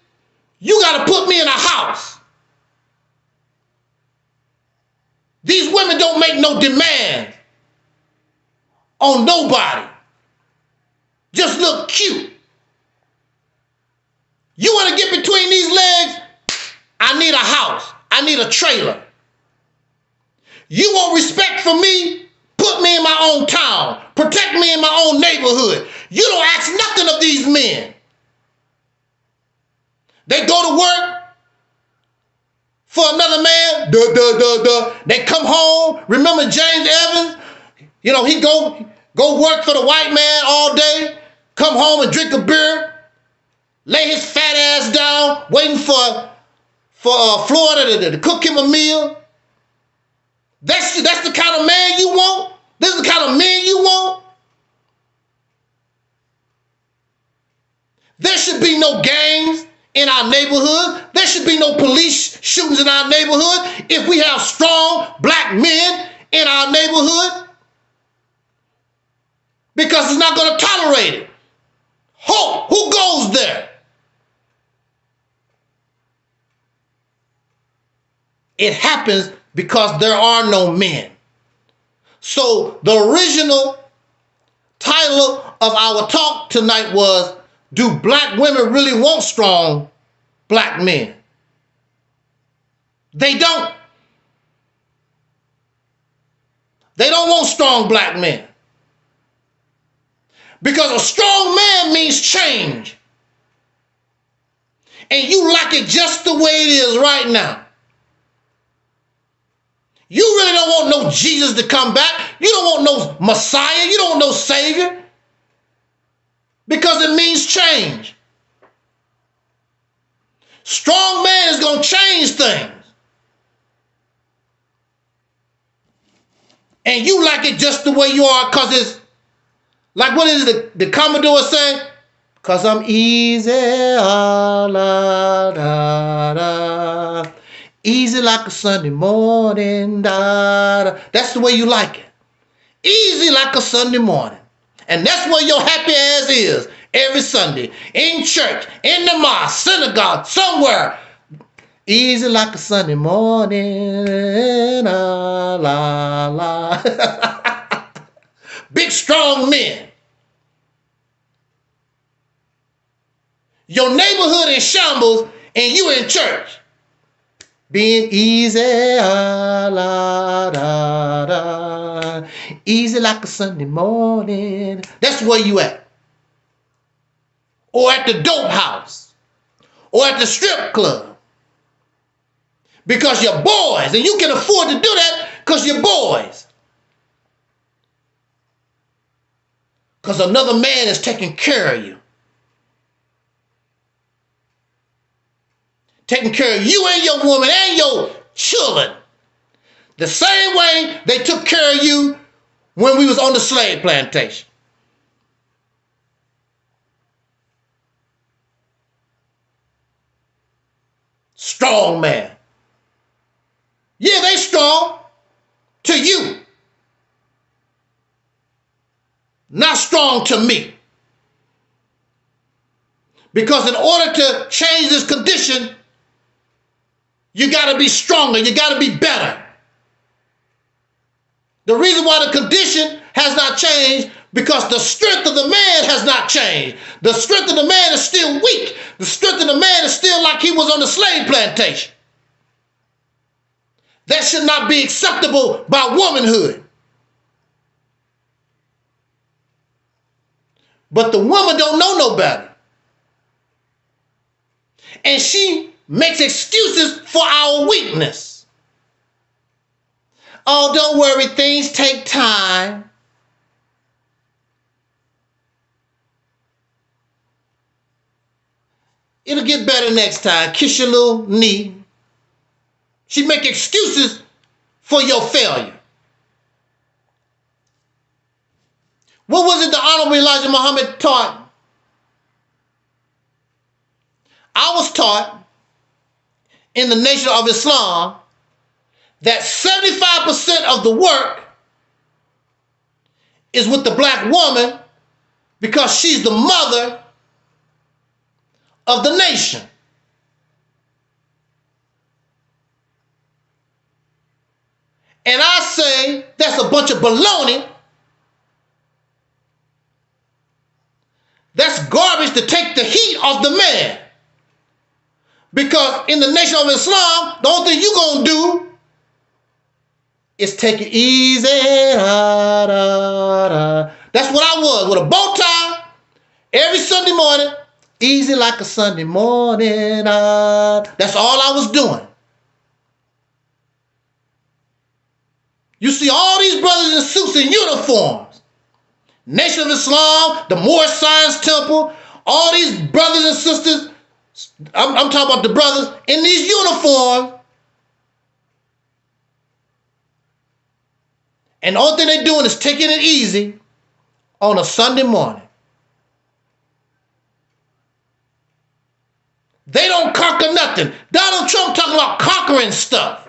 you got to put me in a house. These women don't make no demands on nobody. Just look cute. You want to get between these legs? I need a house. I need a trailer. You want respect from me? Put me in my own town. Protect me in my own neighborhood. You don't ask nothing of these men. They go to work for another man. They come home. Remember James Evans? You know, he go work for the white man all day. Come home and drink a beer. Lay his fat ass down, waiting for Florida to cook him a meal. That's the kind of man you want? This is the kind of men you want? There should be no gangs in our neighborhood. There should be no police shootings in our neighborhood if we have strong black men in our neighborhood. Because it's not going to tolerate it. Who goes there? It happens because there are no men. So the original title of our talk tonight was, do black women really want strong black men? They don't. They don't want strong black men. Because a strong man means change. And you like it just the way it is right now. You really don't want no Jesus to come back. You don't want no Messiah. You don't want no Savior. Because it means change. Strong man is going to change things. And you like it just the way you are because it's like, what is the Commodore saying? Because I'm easy, la, da, da. Easy like a Sunday morning, da, da. That's the way you like it. Easy like a Sunday morning. And that's where your happy ass is every Sunday. In church, in the mosque, synagogue, somewhere. Easy like a Sunday morning, la, la, la. Big, strong men. Your neighborhood in shambles and you in church. Being easy, la, da, da. Easy like a Sunday morning. That's where you at. Or at the dope house. Or at the strip club. Because you're boys. And you can afford to do that because you're boys. Because another man is taking care of you. Taking care of you and your woman and your children. The same way they took care of you when we was on the slave plantation. Strong man. Yeah, they strong to you. Not strong to me. Because in order to change this condition, you got to be stronger. You got to be better. The reason why the condition has not changed because the strength of the man has not changed. The strength of the man is still weak. The strength of the man is still like he was on the slave plantation. That should not be acceptable by womanhood. But the woman don't know no better. And she makes excuses for our weakness. Oh, don't worry, things take time. It'll get better next time. Kiss your little knee. She make excuses for your failure. What was it the Honorable Elijah Muhammad taught? I was taught in the Nation of Islam that 75% of the work is with the black woman because she's the mother of the nation. And I say that's a bunch of baloney. That's garbage to take the heat off the man. Because in the Nation of Islam, the only thing you're going to do is take it easy. Da, da, da. That's what I was, with a bow tie every Sunday morning. Easy like a Sunday morning. That's all I was doing. You see all these brothers in suits and uniforms. Nation of Islam, the Moorish Science Temple, all these brothers and sisters, I'm talking about the brothers in these uniforms. And the only thing they're doing is taking it easy on a Sunday morning. They don't conquer nothing. Donald Trump talking about conquering stuff.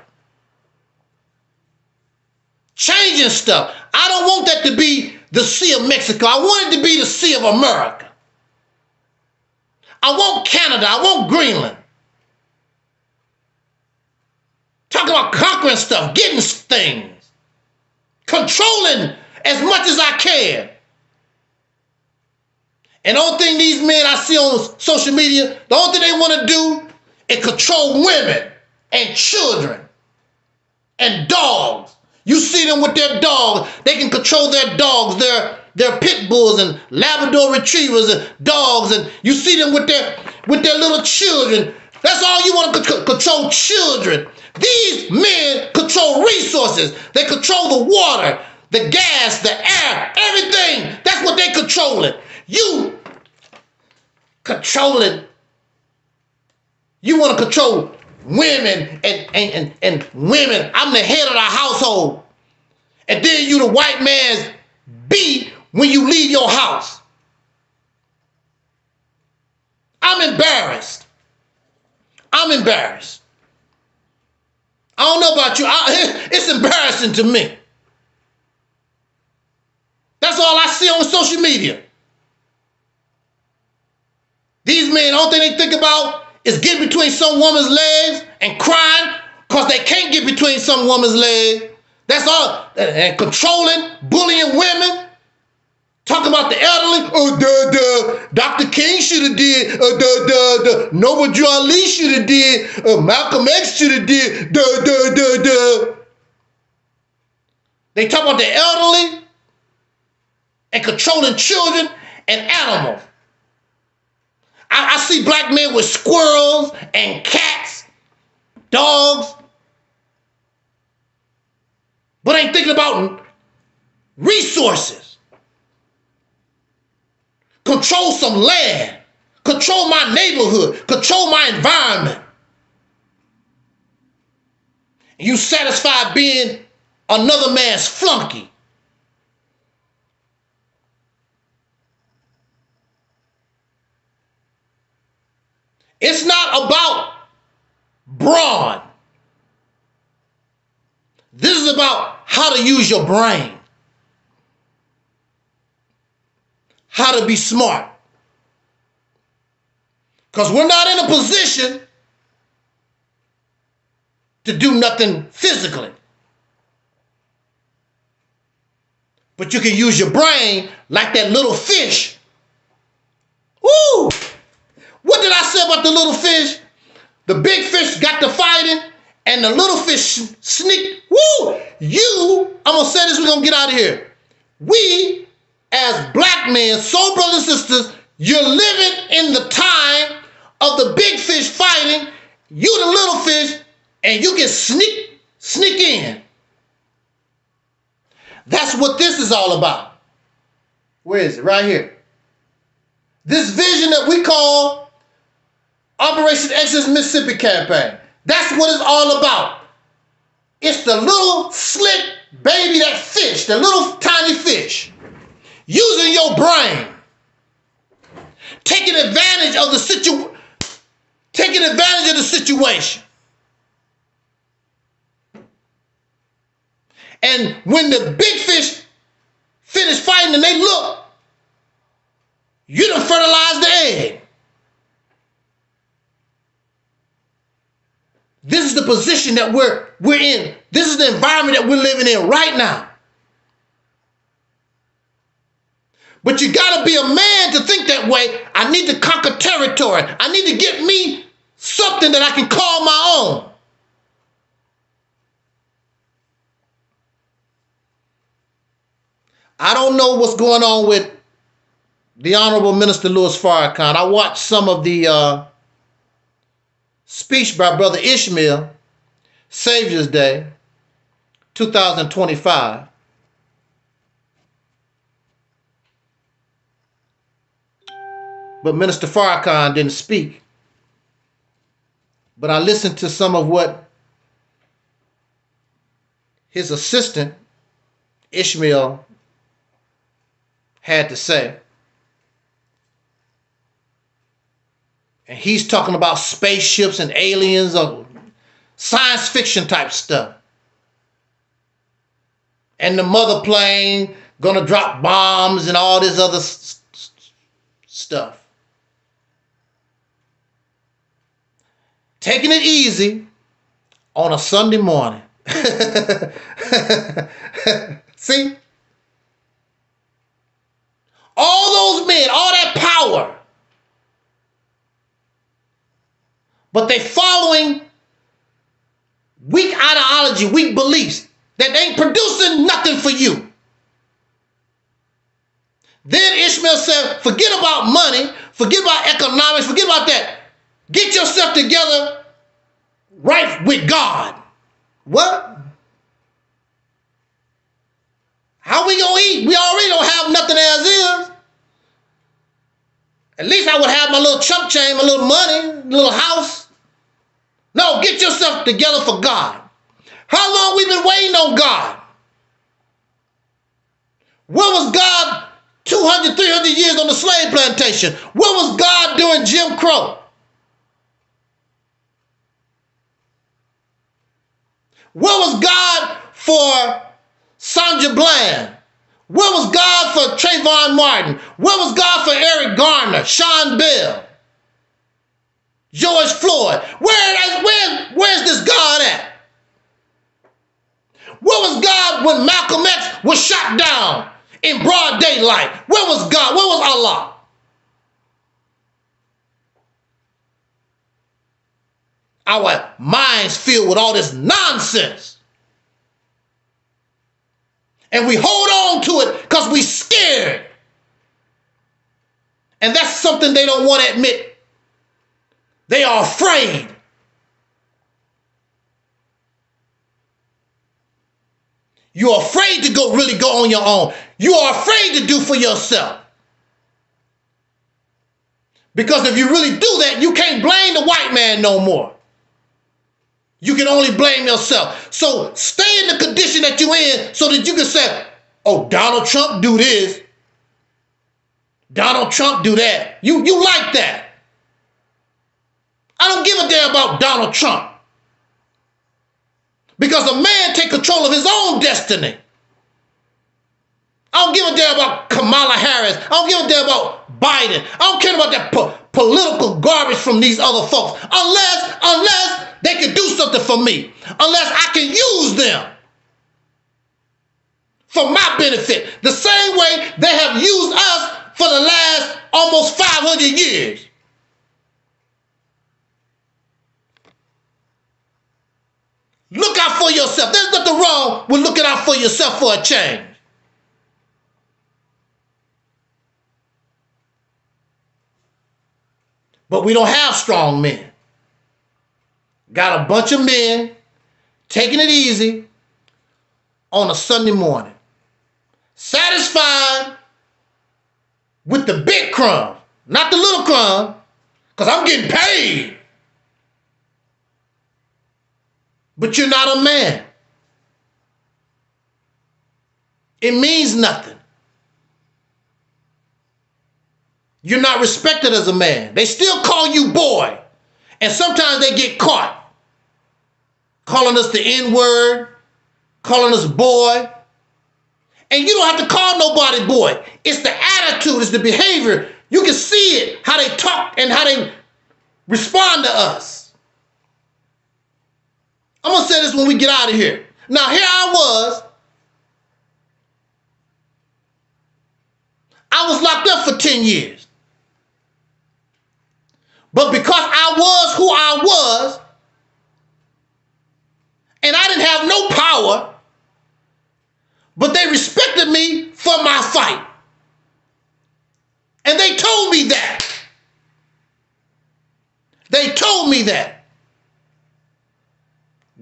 Changing stuff. I don't want that to be the Sea of Mexico. I want it to be the Sea of America. I want Canada. I want Greenland. Talking about conquering stuff, getting things, controlling as much as I can. And the only thing these men I see on social media, the only thing they want to do is control women and children and dogs. You see them with their dogs. They can control their dogs, their pit bulls and Labrador retrievers and dogs. And you see them with their little children. That's all you want to control, children. These men control resources. They control the water, the gas, the air, everything. That's what they controlling. You controlling. You want to control women and women. I'm the head of the household. And then you the white man's B when you leave your house. I'm embarrassed. I'm embarrassed. I don't know about you. It's embarrassing to me. That's all I see on social media. These men, the only thing they think about is getting between some woman's legs and crying because they can't get between some woman's legs. That's all. And controlling, bullying women. Talking about the elderly. Dr. King should have did. Noble Drew Ali should have did. Malcolm X should have did. They talk about the elderly and controlling children and animals. I see black men with squirrels and cats, dogs, but ain't thinking about resources. Control some land. Control my neighborhood. Control my environment. And you satisfied being another man's flunky. It's not about brawn. This is about how to use your brain. How to be smart. Because we're not in a position to do nothing physically. But you can use your brain like that little fish. Woo! What did I say about the little fish? The big fish got to fighting and the little fish sneaked. Woo! I'm going to say this, we're going to get out of here. We, as black men, soul brothers and sisters, you're living in the time of the big fish fighting You the little fish, and you can sneak in. That's what this is all about. Where is it? Right here. This vision that we call Operation Exodus Mississippi Campaign. That's what it's all about. It's the little slick baby, that fish, the little tiny fish, using your brain, taking advantage of the situation. And when the big fish finish fighting and they look, you done fertilized the egg. This is the position that we're in. This is the environment that we're living in right now. But you got to be a man to think that way. I need to conquer territory. I need to get me something that I can call my own. I don't know what's going on with the Honorable Minister Louis Farrakhan. I watched some of the speech by Brother Ishmael, Savior's Day, 2025. But Minister Farrakhan didn't speak. But I listened to some of what his assistant, Ishmael, had to say. And he's talking about spaceships and aliens or science fiction type stuff. And the mother plane gonna drop bombs and all this other stuff. Taking it easy on a Sunday morning. See? All those men, all that power. But they following weak ideology, weak beliefs that ain't producing nothing for you. Then Ishmael said, forget about money, forget about economics, forget about that. Get yourself together right with God. What? How we gonna eat? We already don't have nothing as is. At least I would have my little chump change, my little money, little house. No, get yourself together for God. How long we been waiting on God? Where was God 200, 300 years on the slave plantation? Where was God during Jim Crow? Where was God for Sandra Bland? Where was God for Trayvon Martin? Where was God for Eric Garner, Sean Bell, George Floyd? Where's this God at? Where was God when Malcolm X was shot down in broad daylight? Where was God? Where was Allah? Our minds filled with all this nonsense. And we hold on to it because we're scared. And that's something they don't want to admit. They are afraid. You're afraid to really go on your own. You are afraid to do for yourself. Because if you really do that, you can't blame the white man no more. You can only blame yourself. So stay in the condition that you're in so that you can say, oh, Donald Trump do this. Donald Trump do that. You like that. I don't give a damn about Donald Trump. Because a man take control of his own destiny. I don't give a damn about Kamala Harris. I don't give a damn about Biden. I don't care about that political garbage from these other folks. Unless they can do something for me. Unless I can use them for my benefit. The same way they have used us for the last almost 500 years. Look out for yourself. There's nothing wrong with looking out for yourself for a change. But we don't have strong men. got a bunch of men taking it easy on a Sunday morning, satisfied with the big crumb, not the little crumb, because I'm getting paid. But you're not a man. It means nothing. You're not respected as a man. They still call you boy. And sometimes they get caught calling us the N-word, calling us boy. And you don't have to call nobody boy. It's the attitude, it's the behavior. You can see it, how they talk and how they respond to us. I'm going to say this when we get out of here. Now, here I was locked up for 10 years. But because I was who I was, and I didn't have no power, but they respected me for my fight. And they told me that. They told me that.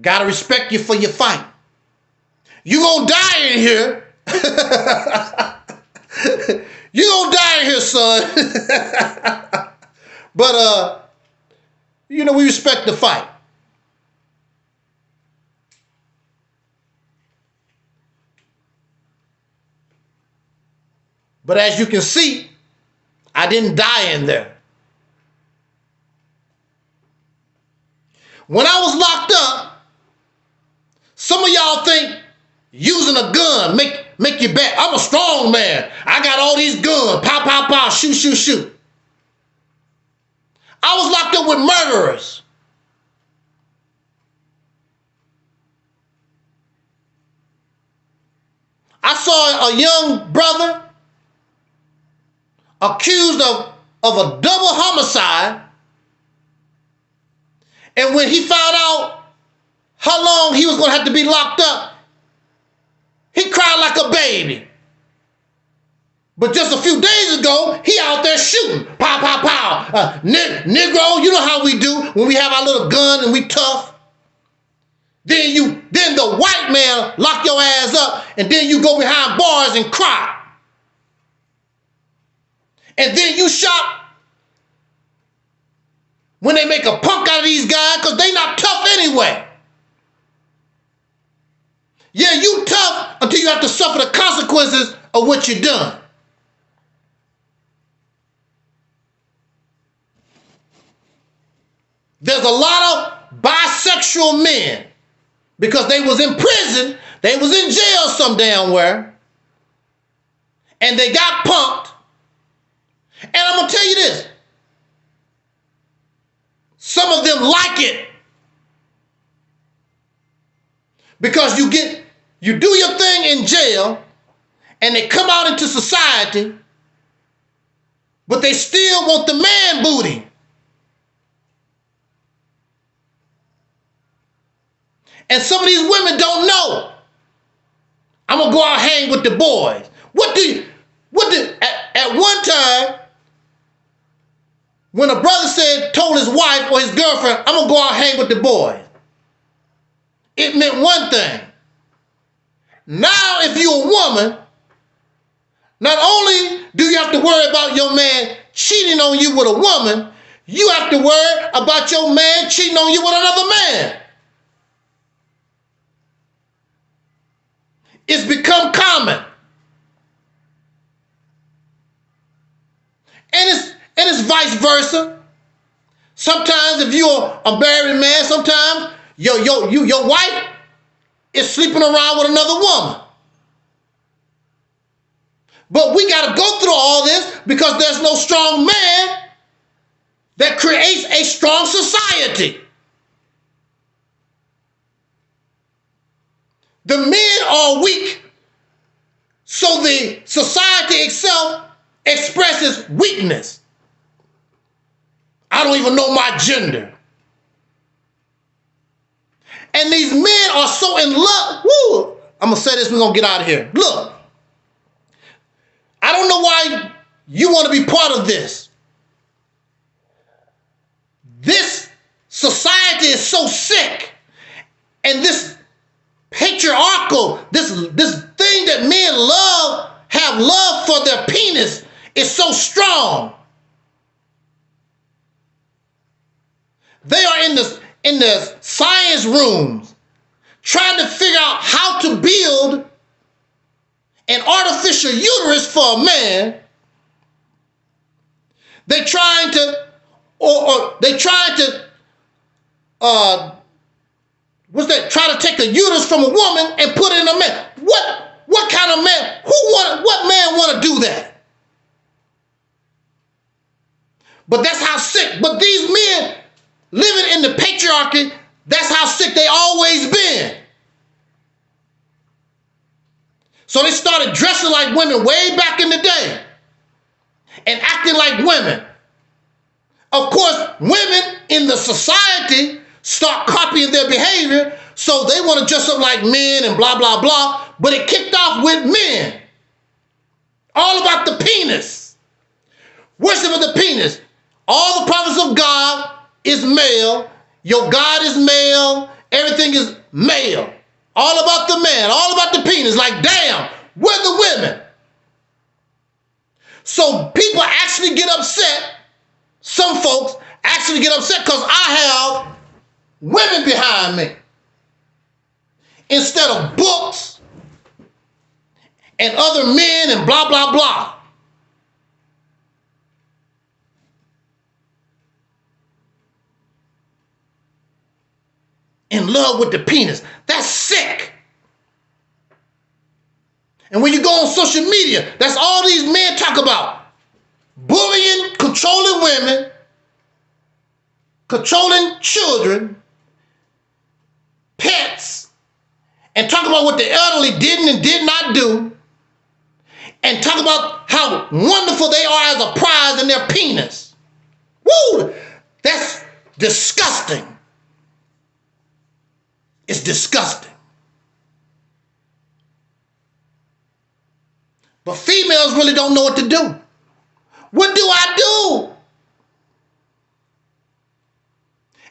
Gotta respect you for your fight. You gonna die in here. You gonna die in here, son. But, you know, we respect the fight. But as you can see, I didn't die in there. When I was locked up, some of y'all think using a gun make you bad. I'm a strong man. I got all these guns. Pow, pow, pow, shoot, shoot, shoot. I was locked up with murderers. I saw a young brother accused of a double homicide. And when he found out how long he was going to have to be locked up, he cried like a baby. But just a few days ago, he out there shooting. Pow, pow, pow. Negro, you know how we do when we have our little gun and we tough. Then the white man lock your ass up, and then you go behind bars and cry. And then you shot when they make a punk out of these guys because they not tough anyway. Yeah, you tough until you have to suffer the consequences of what you done. There's a lot of bisexual men because they was in prison, they was in jail some damn where, and they got punked. And I'm going to tell you this. Some of them like it. Because you do your thing in jail and they come out into society, but they still want the man booty. And some of these women don't know. I'm going to go out and hang with the boys. At one time, when a brother told his wife or his girlfriend, I'm going to go out and hang with the boys, it meant one thing. Now, if you're a woman, not only do you have to worry about your man cheating on you with a woman, you have to worry about your man cheating on you with another man. It's become common. And it's vice versa. Sometimes if you're a married man, sometimes your wife is sleeping around with another woman. But we got to go through all this because there's no strong man that creates a strong society. The men are weak, so the society itself expresses weakness. I don't even know my gender. And these men are so in love. Woo! I'm going to say this, we're going to get out of here. Look, I don't know why you want to be part of this. This society is so sick, and this patriarchal, this thing that men have love for their penis is so strong. They are in the science rooms trying to figure out how to build an artificial uterus for a man. They trying to, try to take the uterus from a woman and put it in a man. What kind of man? What man want to do that? But that's how sick. But these men living in the patriarchy, that's how sick they always been. So they started dressing like women way back in the day and acting like women. Of course, women in the society start copying their behavior, so they want to dress up like men and blah, blah, blah. But it kicked off with men. All about the penis. Worship of the penis. All the prophets of God is male. Your God is male. Everything is male. All about the man. All about the penis. Like, damn, where the women? So people actually get upset. Some folks actually get upset because I have women behind me instead of books and other men and blah, blah, blah. In love with the penis. That's sick. And when you go on social media, that's all these men talk about. Bullying, controlling women, controlling children, pets, and talk about what the elderly didn't and did not do, and talk about how wonderful they are as a prize in their penis. Woo! That's disgusting. It's disgusting. But females really don't know what to do. What do I do?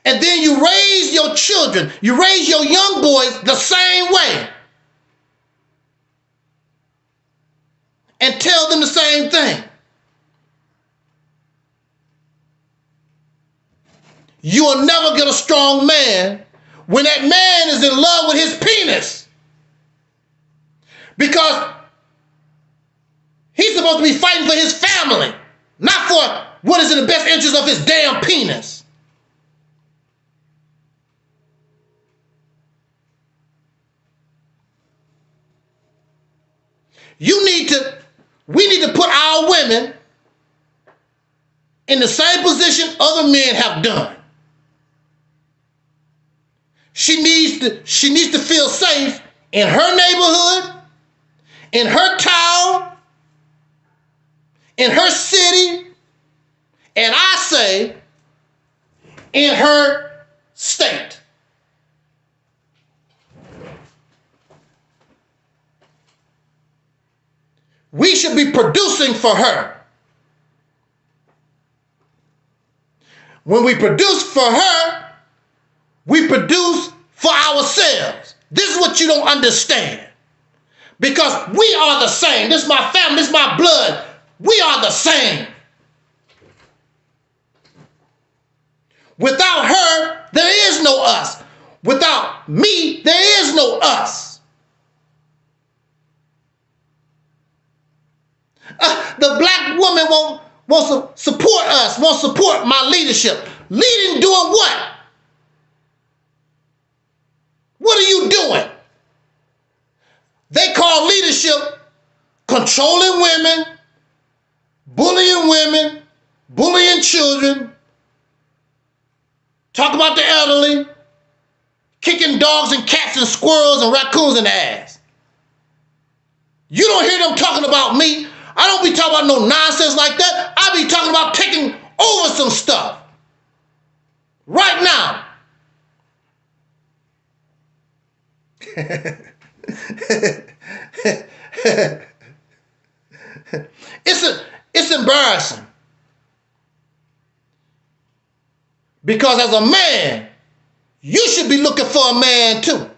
And then you raise your children, you raise your young boys the same way. And tell them the same thing. You will never get a strong man when that man is in love with his penis. Because he's supposed to be fighting for his family, not for what is in the best interest of his damn penis. We need to put our women in the same position other men have done. She needs to feel safe in her neighborhood, in her town, in her city, and I say in her state. We should be producing for her. When we produce for her, we produce for ourselves. This is what you don't understand. Because we are the same. This is my family, this is my blood. We are the same. Without her, there is no us. Without me, there is no us. The black woman wants to support us, wants to support my leadership. Leading doing what? What are you doing? They call leadership controlling women, bullying children, talk about the elderly, kicking dogs and cats and squirrels and raccoons in the ass. You don't hear them talking about me. I don't be talking about no nonsense like that. I be talking about taking over some stuff right now. It's embarrassing. Because as a man, you should be looking for a man too.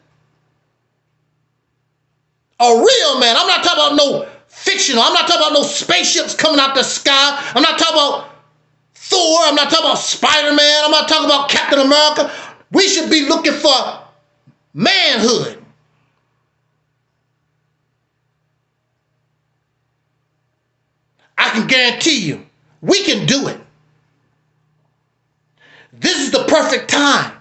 A real man. I'm not talking about no fictional. I'm not talking about no spaceships coming out the sky. I'm not talking about Thor. I'm not talking about Spider-Man. I'm not talking about Captain America. We should be looking for manhood. I can guarantee you, we can do it. This is the perfect time.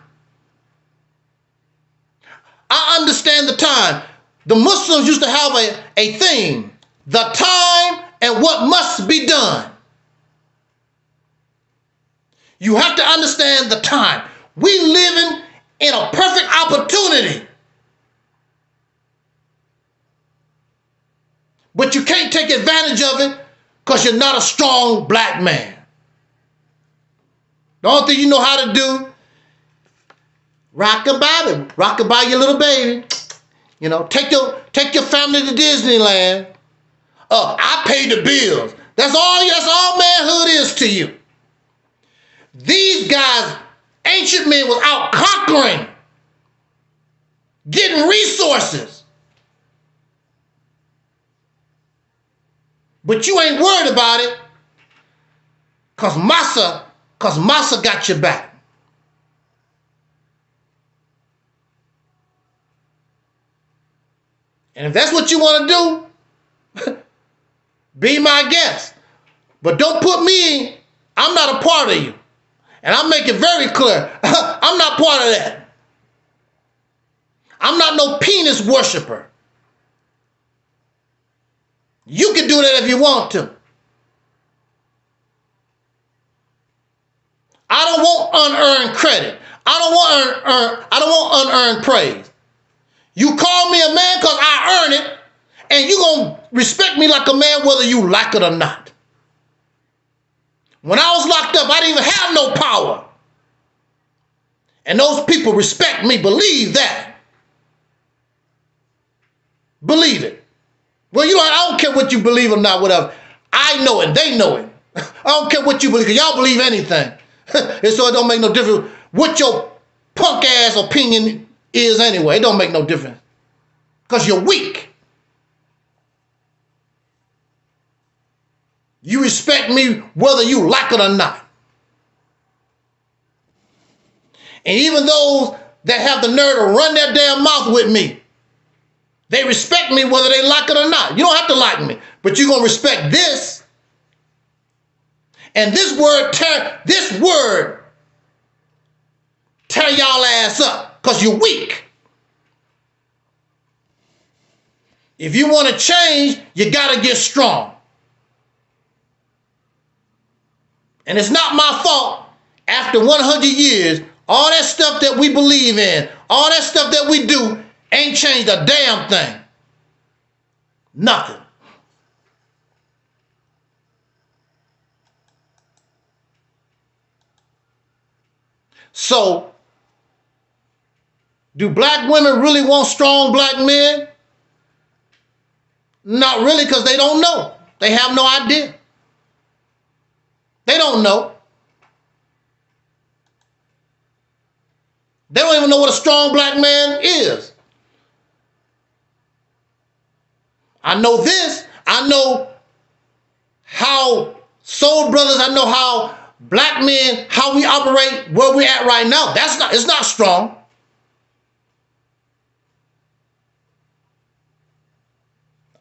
I understand the time. The Muslims used to have a thing, the time and what must be done. You have to understand the time. We living in a perfect opportunity. But you can't take advantage of it because you're not a strong black man. The only thing you know how to do, rock-a-bye your little baby. You know, take your family to Disneyland. I pay the bills. That's all manhood is to you. These guys, ancient men, was out conquering, getting resources. But you ain't worried about it because Massa got your back. And if that's what you want to do, be my guest. But don't put me in. I'm not a part of you. And I'll make it very clear. I'm not part of that. I'm not no penis worshiper. You can do that if you want to. I don't want unearned credit. I don't want unearned praise. You call me a man because I earn it, and you're going to respect me like a man whether you like it or not. When I was locked up, I didn't even have no power. And those people respect me. Believe that. Believe it. Well, I don't care what you believe or not, whatever. I know it. They know it. I don't care what you believe, because y'all believe anything. And so it don't make no difference what your punk ass opinion is anyway. It don't make no difference. Because you're weak. You respect me whether you like it or not. And even those that have the nerve to run their damn mouth with me, they respect me whether they like it or not. You don't have to like me, but you're going to respect this. And this word tear y'all ass up because you're weak. If you want to change, you got to get strong. And it's not my fault after 100 years, all that stuff that we believe in, all that stuff that we do ain't changed a damn thing. Nothing. So, do black women really want strong black men? Not really, because they don't know. They have no idea. They don't know. They don't even know what a strong black man is. I know this. I know how soul brothers, I know how black men, how we operate where we're at right now. It's not strong.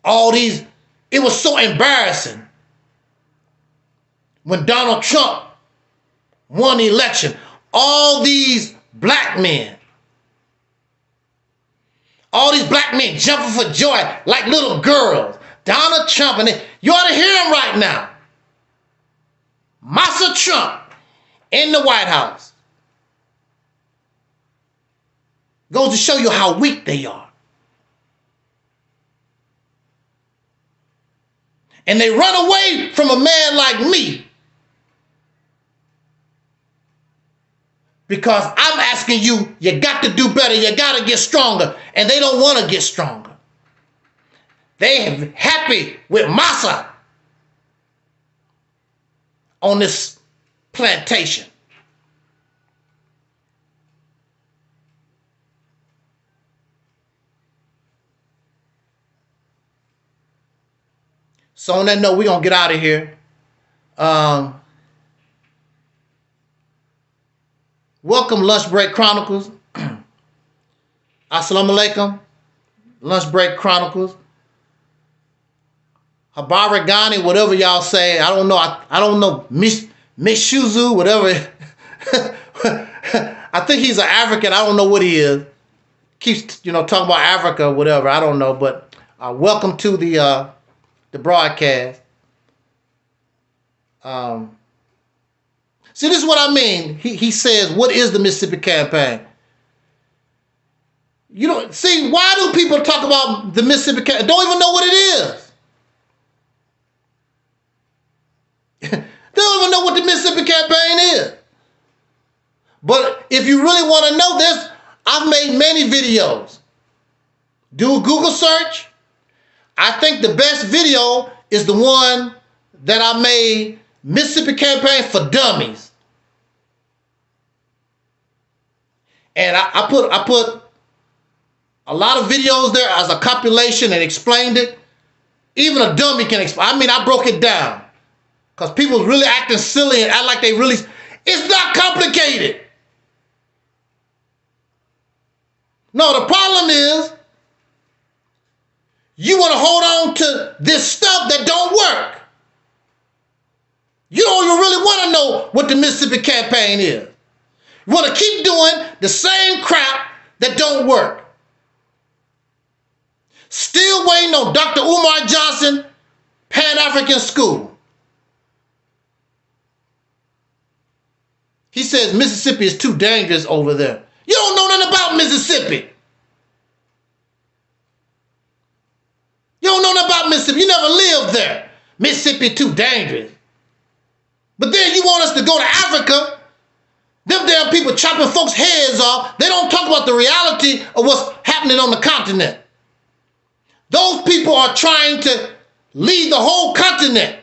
It was so embarrassing when Donald Trump won the election. All these black men jumping for joy like little girls. Donald Trump, and you ought to hear him right now. Massa Trump in the White House. Goes to show you how weak they are. And they run away from a man like me because I'm asking you, you got to do better. You got to get stronger. And they don't want to get stronger. They're happy with Massa on this plantation. So on that note, we're going to get out of here. Welcome, Lunch Break Chronicles. Assalamu alaikum. Lunch Break Chronicles. Habaragani, whatever y'all say. I don't know. I don't know. Mishuzu, whatever. I think he's an African. I don't know what he is. Keeps, talking about Africa or whatever. I don't know. But welcome to the broadcast. See, this is what I mean. He says, what is the Mississippi Campaign? See, why do people talk about the Mississippi Campaign? Don't even know what it is. They don't even know what the Mississippi Campaign is. But if you really want to know this, I've made many videos. Do a Google search. I think the best video is the one that I made, Mississippi Campaign for Dummies. And I put a lot of videos there as a compilation and explained it. Even a dummy can explain. I mean, I broke it down. Because people really acting silly and act like they really... It's not complicated. No, the problem is you want to hold on to this stuff that don't work. You don't even really want to know what the Mississippi Campaign is. You want to keep doing the same crap that don't work. Still waiting on Dr. Umar Johnson, Pan-African School. He says Mississippi is too dangerous over there. You don't know nothing about Mississippi. You don't know nothing about Mississippi. You never lived there. Mississippi too dangerous. But then you want us to go to Africa. Them damn people chopping folks' heads off. They don't talk about the reality of what's happening on the continent. Those people are trying to lead the whole continent,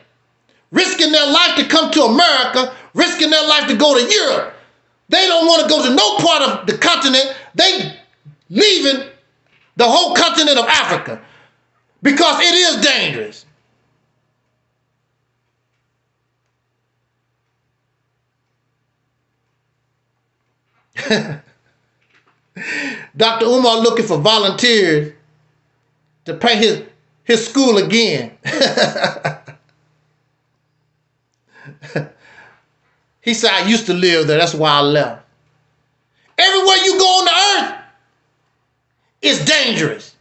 risking their life to come to America, risking their life to go to Europe. They don't want to go to no part of the continent. They leaving the whole continent of Africa because it is dangerous. Dr. Umar looking for volunteers to pay his school again. He said, I used to live there. That's why I left. Everywhere you go on the earth is dangerous.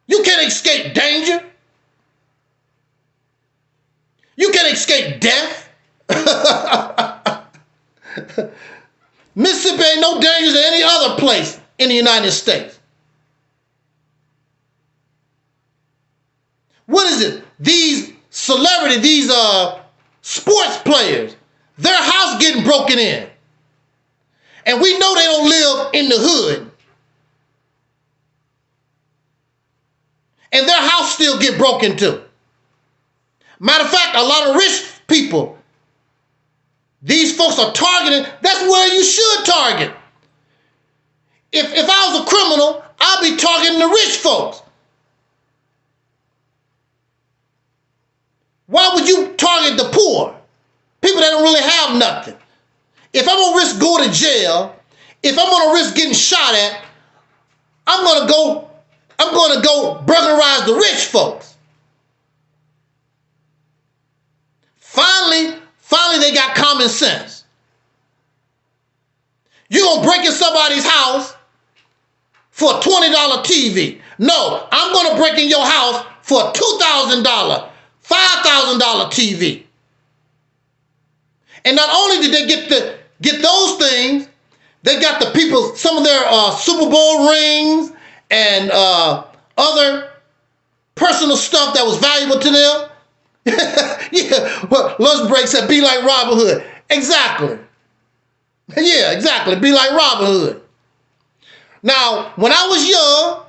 You can't escape danger. You can't escape death. Mississippi ain't no danger than any other place in the United States. What is it? These celebrities, these sports players, their house getting broken in. And we know they don't live in the hood. And their house still get broken too. Matter of fact, a lot of rich people, these folks are targeting. That's where you should target. If I was a criminal, I'd be targeting the rich folks. Why would you target the poor? People that don't really have nothing. If I'm gonna risk going to jail, if I'm gonna risk getting shot at, I'm gonna go burglarize the rich folks. Finally they got common sense. You gonna break in somebody's house for a $20 TV. No, I'm gonna break in your house for a $2,000, $5,000 TV. And not only did they get those things, they got the people, some of their Super Bowl rings and other personal stuff that was valuable to them. Yeah, well, Lunch Break said, be like Robin Hood. Exactly. Yeah, exactly. Be like Robin Hood. Now, when I was young,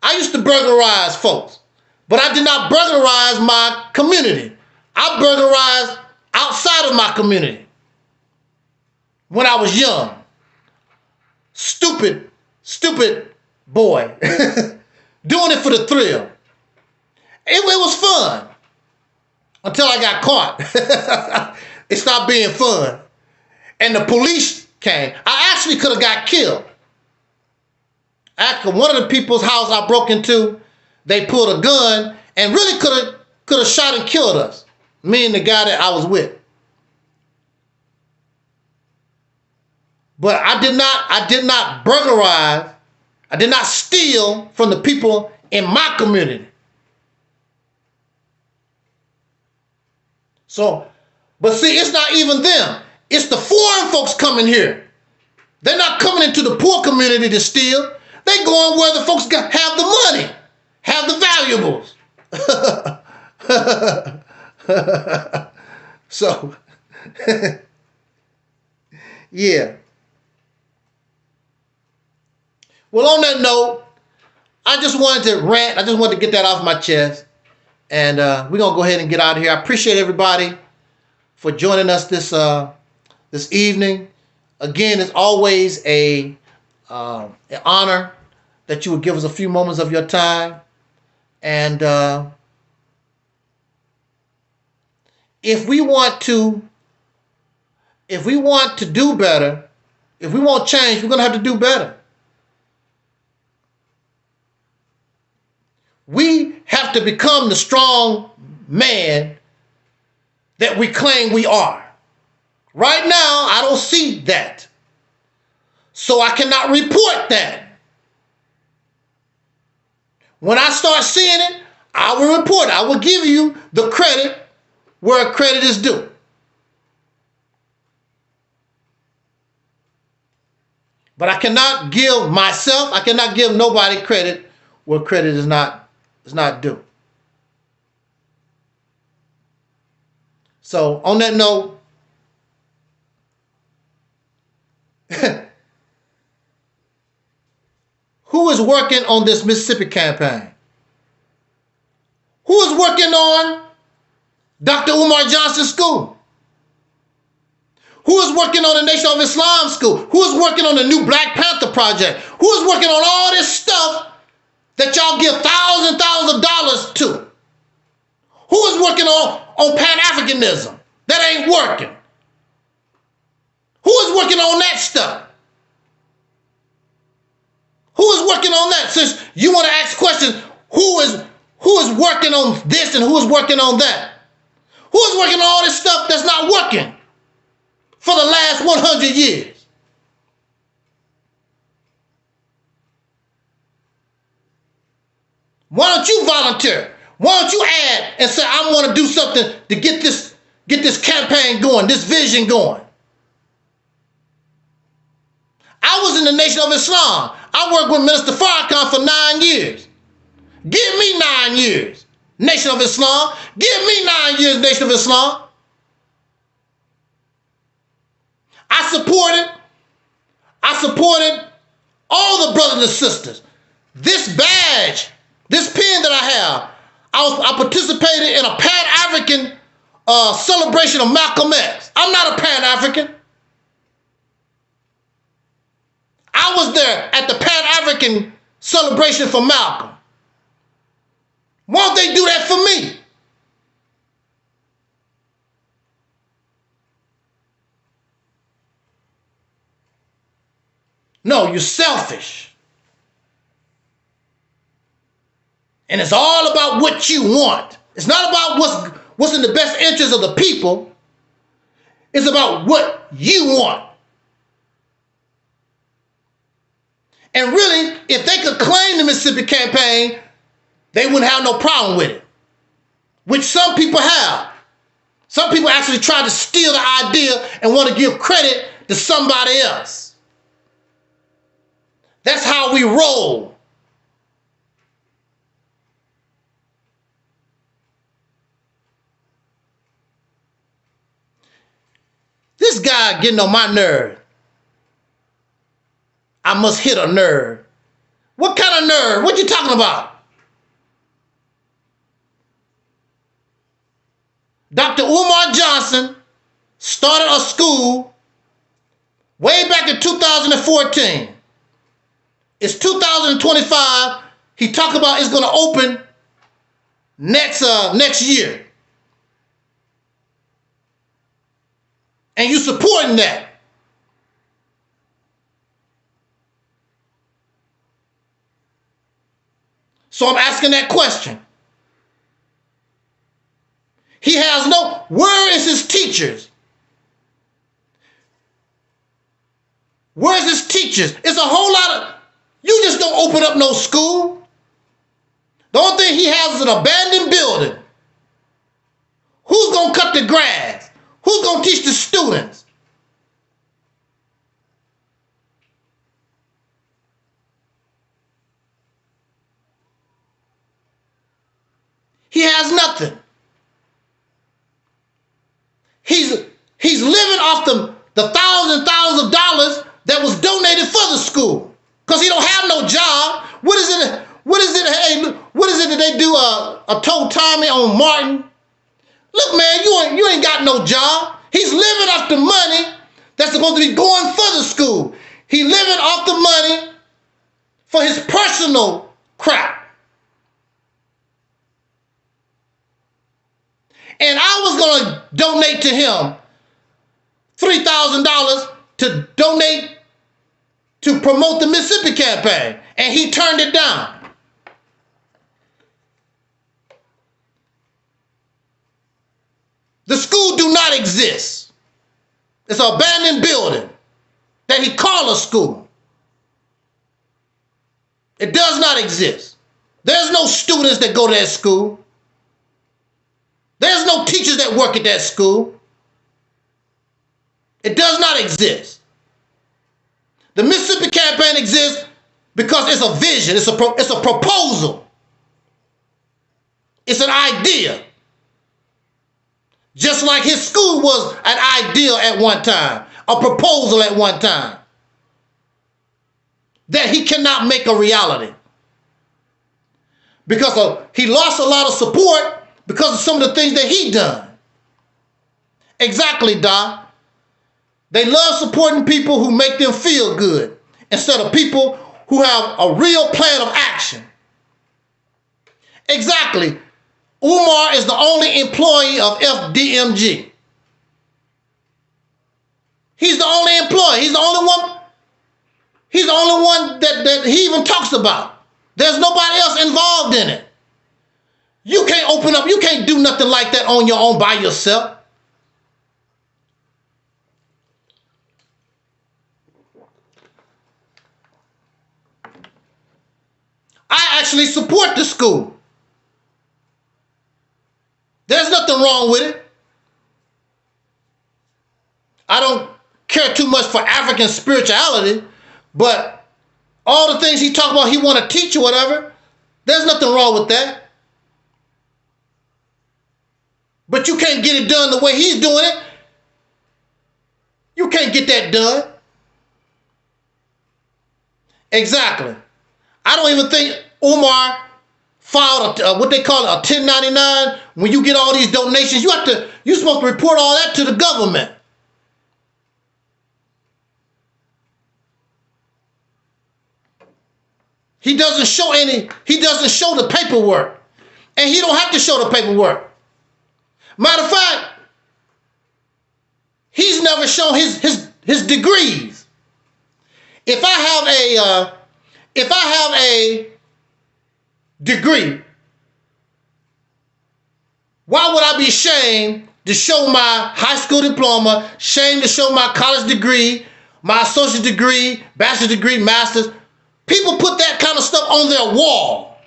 I used to burglarize folks. But I did not burglarize my community. I burglarized outside of my community when I was young. Stupid boy. Doing it for the thrill. it was fun until I got caught. It stopped being fun. And the police came. I actually could have got killed. After one of the people's house I broke into, they pulled a gun and really could have shot and killed us. Me and the guy that I was with. But I did not burglarize. I did not steal from the people in my community. So, but see, it's not even them. It's the foreign folks coming here. They're not coming into the poor community to steal. They going where the folks have the money, have the valuables. So, yeah. Well, on that note, I just wanted to rant. I just wanted to get that off my chest. And we're going to go ahead and get out of here. I appreciate everybody for joining us this evening. Again, it's always an honor that you would give us a few moments of your time. And if we want to do better, if we want change, we're going to have to do better. We have to become the strong man that we claim we are. Right now, I don't see that. So I cannot report that. When I start seeing it, I will report it. I will give you the credit where credit is due. But I cannot give myself, I cannot give nobody credit where credit is not due. So on that note, who is working on this Mississippi campaign? Who is working on Dr. Umar Johnson School? Who is working on the Nation of Islam School? Who is working on the new Black Panther Project? Who is working on all this stuff that y'all give thousands of dollars to? Who is working on Pan-Africanism? That ain't working. Who is working on that stuff? Who is working on that? Since you want to ask questions, who is working on this and who is working on that? Who is working on all this stuff that's not working for the last 100 years? Why don't you volunteer? Why don't you add and say, I want to do something to get this campaign going, this vision going? I was in the Nation of Islam. I worked with Minister Farrakhan for 9 years. Give me 9 years, Nation of Islam. Give me 9 years, Nation of Islam. I supported all the brothers and sisters. This badge, this pin that I have, I participated in a Pan-African celebration of Malcolm X. I'm not a Pan-African. I was there at the Pan-African celebration for Malcolm. Why don't they do that for me? No, you're selfish. And it's all about what you want. It's not about what's in the best interest of the people. It's about what you want. And really, if they could claim the Mississippi campaign, they wouldn't have no problem with it, which some people have. Some people actually try to steal the idea and want to give credit to somebody else. That's how we roll. This guy getting on my nerve. I must hit a nerve. What kind of nerve? What you talking about? Dr. Umar Johnson started a school way back in 2014. It's 2025. He talked about it's going to open next year. And you supporting that. So I'm asking that question. He has no, where is his teachers? Where's his teachers? It's a whole lot of, you just don't open up no school. The only thing he has is an abandoned building. Who's going to cut the grass? Who's going to teach the students? He has nothing. He's living off the thousands of dollars that was donated for the school, because he don't have no job. What is it that they do a told Tommy on Martin? Look, man, you ain't got no job. He's living off the money that's supposed to be going for the school. He living off the money for his personal crap. And I was going to donate to him $3,000 to donate to promote the Mississippi campaign, and he turned it down. The school do not exist. It's an abandoned building that he called a school. It does not exist. There's no students that go to that school. There's no teachers that work at that school. It does not exist. The Mississippi campaign exists because it's a vision. It's a proposal. It's an idea. Just like his school was an idea at one time, a proposal at one time, that he cannot make a reality. Because he lost a lot of support because of some of the things that he done. Exactly, Doc. They love supporting people who make them feel good instead of people who have a real plan of action. Exactly. Umar is the only employee of FDMG. He's the only employee. He's the only one. He's the only one that he even talks about. There's nobody else involved in it. You can't open up. You can't do nothing like that on your own by yourself. I actually support the school. There's nothing wrong with it. I don't care too much for African spirituality, but all the things he talk about, he want to teach or whatever, there's nothing wrong with that. But you can't get it done the way he's doing it. You can't get that done. Exactly. I don't even think Umar filed what they call a 1099. When you get all these donations, you're supposed to report all that to the government. He doesn't show the paperwork. And he don't have to show the paperwork. Matter of fact, he's never shown his degrees. If I have a degree, why would I be ashamed to show my high school diploma, ashamed to show my college degree, my associate degree, bachelor's degree, master's? People put that kind of stuff on their wall.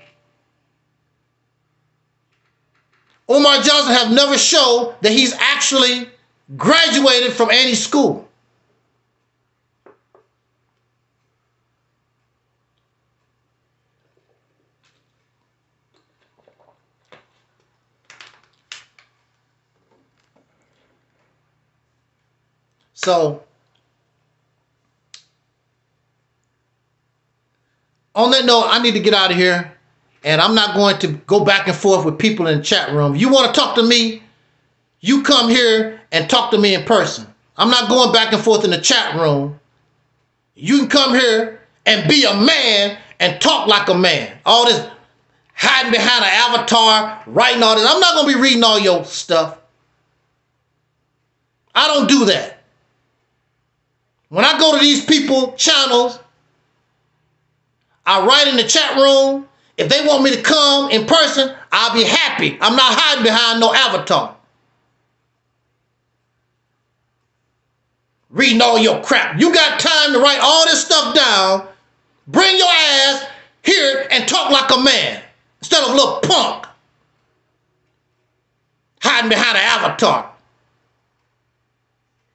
Umar Johnson have never showed that he's actually graduated from any school. So, on that note, I need to get out of here. And I'm not going to go back and forth with people in the chat room. You want to talk to me, you come here and talk to me in person. I'm not going back and forth in the chat room. You can come here and be a man and talk like a man. All this hiding behind an avatar, writing all this. I'm not going to be reading all your stuff. I don't do that. When I go to these people channels, I write in the chat room. If they want me to come in person, I'll be happy. I'm not hiding behind no avatar. Reading all your crap. You got time to write all this stuff down. Bring your ass here and talk like a man instead of a little punk hiding behind an avatar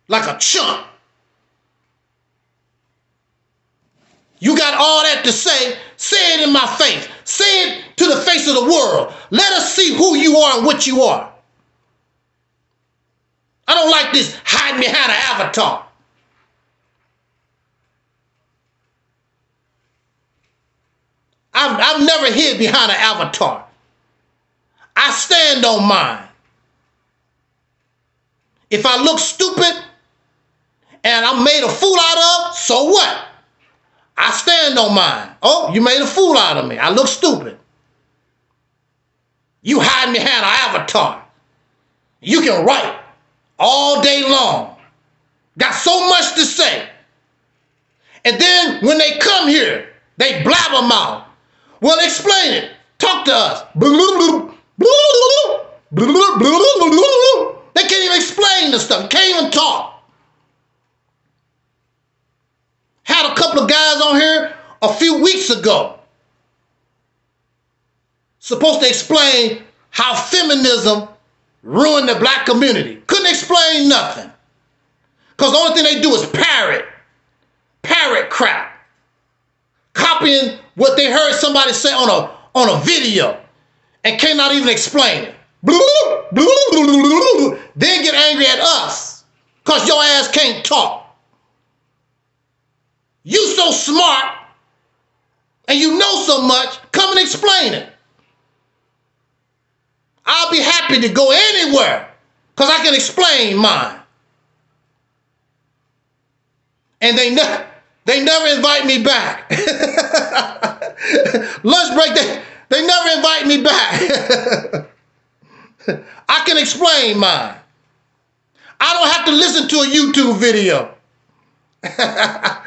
like a chump. You got all that to say it in my face. Say it to the face of the world. Let us see who you are and what you are. I don't like this hiding behind an avatar. I've never hid behind an avatar. I stand on mine. If I look stupid and I'm made a fool out of, so what? I stand on mine. Oh, you made a fool out of me. I look stupid. You hide behind an avatar. You can write all day long. Got so much to say. And then when they come here, they blabber mouth. Well, explain it. Talk to us. They can't even explain the stuff. Can't even talk. Had a couple of guys on here a few weeks ago. Supposed to explain how feminism ruined the black community. Couldn't explain nothing. Because the only thing they do is parrot crap. Copying what they heard somebody say on a video and cannot even explain it. Then get angry at us because your ass can't talk. You so smart and you know so much, come and explain it. I'll be happy to go anywhere because I can explain mine. And they never invite me back. Lunch break, they never invite me back. I can explain mine. I don't have to listen to a YouTube video. I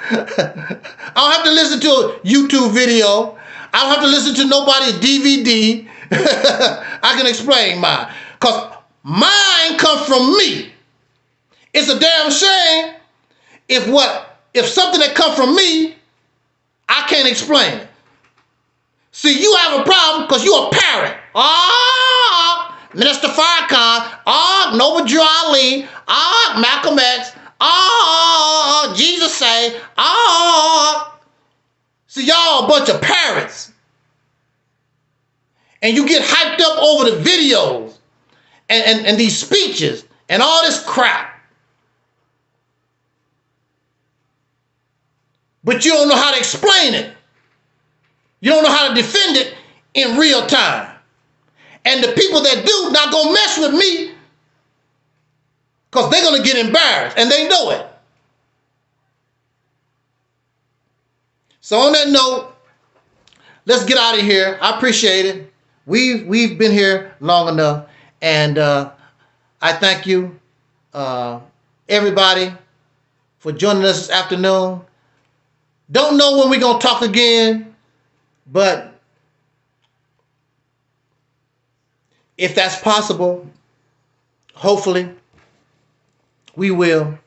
don't have to listen to a YouTube video. I don't have to listen to nobody's DVD. I can explain mine. Because mine comes from me. It's a damn shame if something that comes from me, I can't explain it. See, you have a problem because you're a parrot. Minister Farrakhan, Noble Drew Ali, Malcolm X, Jesus say, See, y'all a bunch of parrots. And you get hyped up over the videos and these speeches and all this crap. But you don't know how to explain it. You don't know how to defend it in real time. And the people that do not gonna mess with me because they're gonna get embarrassed and they know it. So on that note, let's get out of here. I appreciate it. We've been here long enough, and I thank you, everybody, for joining us this afternoon. Don't know when we're gonna talk again, but if that's possible, hopefully we will.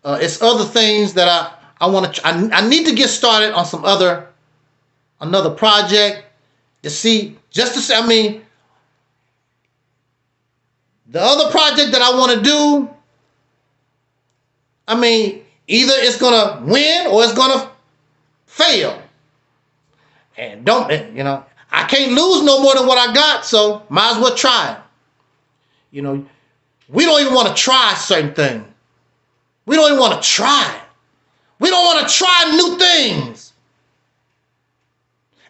It's other things that I want to. I need to get started on another project to see. I mean, the other project that I want to do. I mean, either it's gonna win or it's gonna fail. And I can't lose no more than what I got, so might as well try it. We don't even want to try certain things. We don't even want to try it. We don't want to try new things.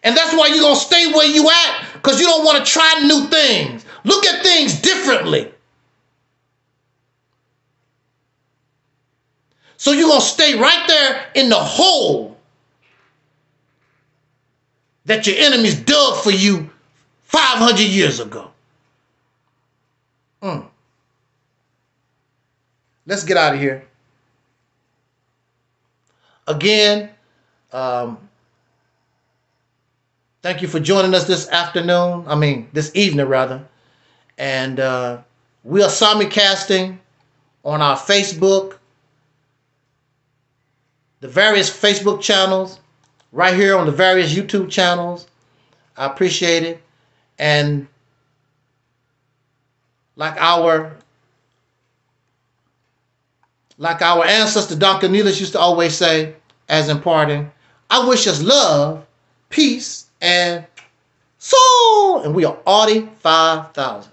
And that's why you're going to stay where you at, because you don't want to try new things. Look at things differently. So you're going to stay right there in the hole that your enemies dug for you 500 years ago. Let's get out of here. Again, thank you for joining us this evening rather. And we are simulcasting on our Facebook, the various Facebook channels, right here on the various YouTube channels. I appreciate it. And like our ancestor Dr. Neelis used to always say, as imparting, I wish us love, peace, and soul. And we are Audi 5000.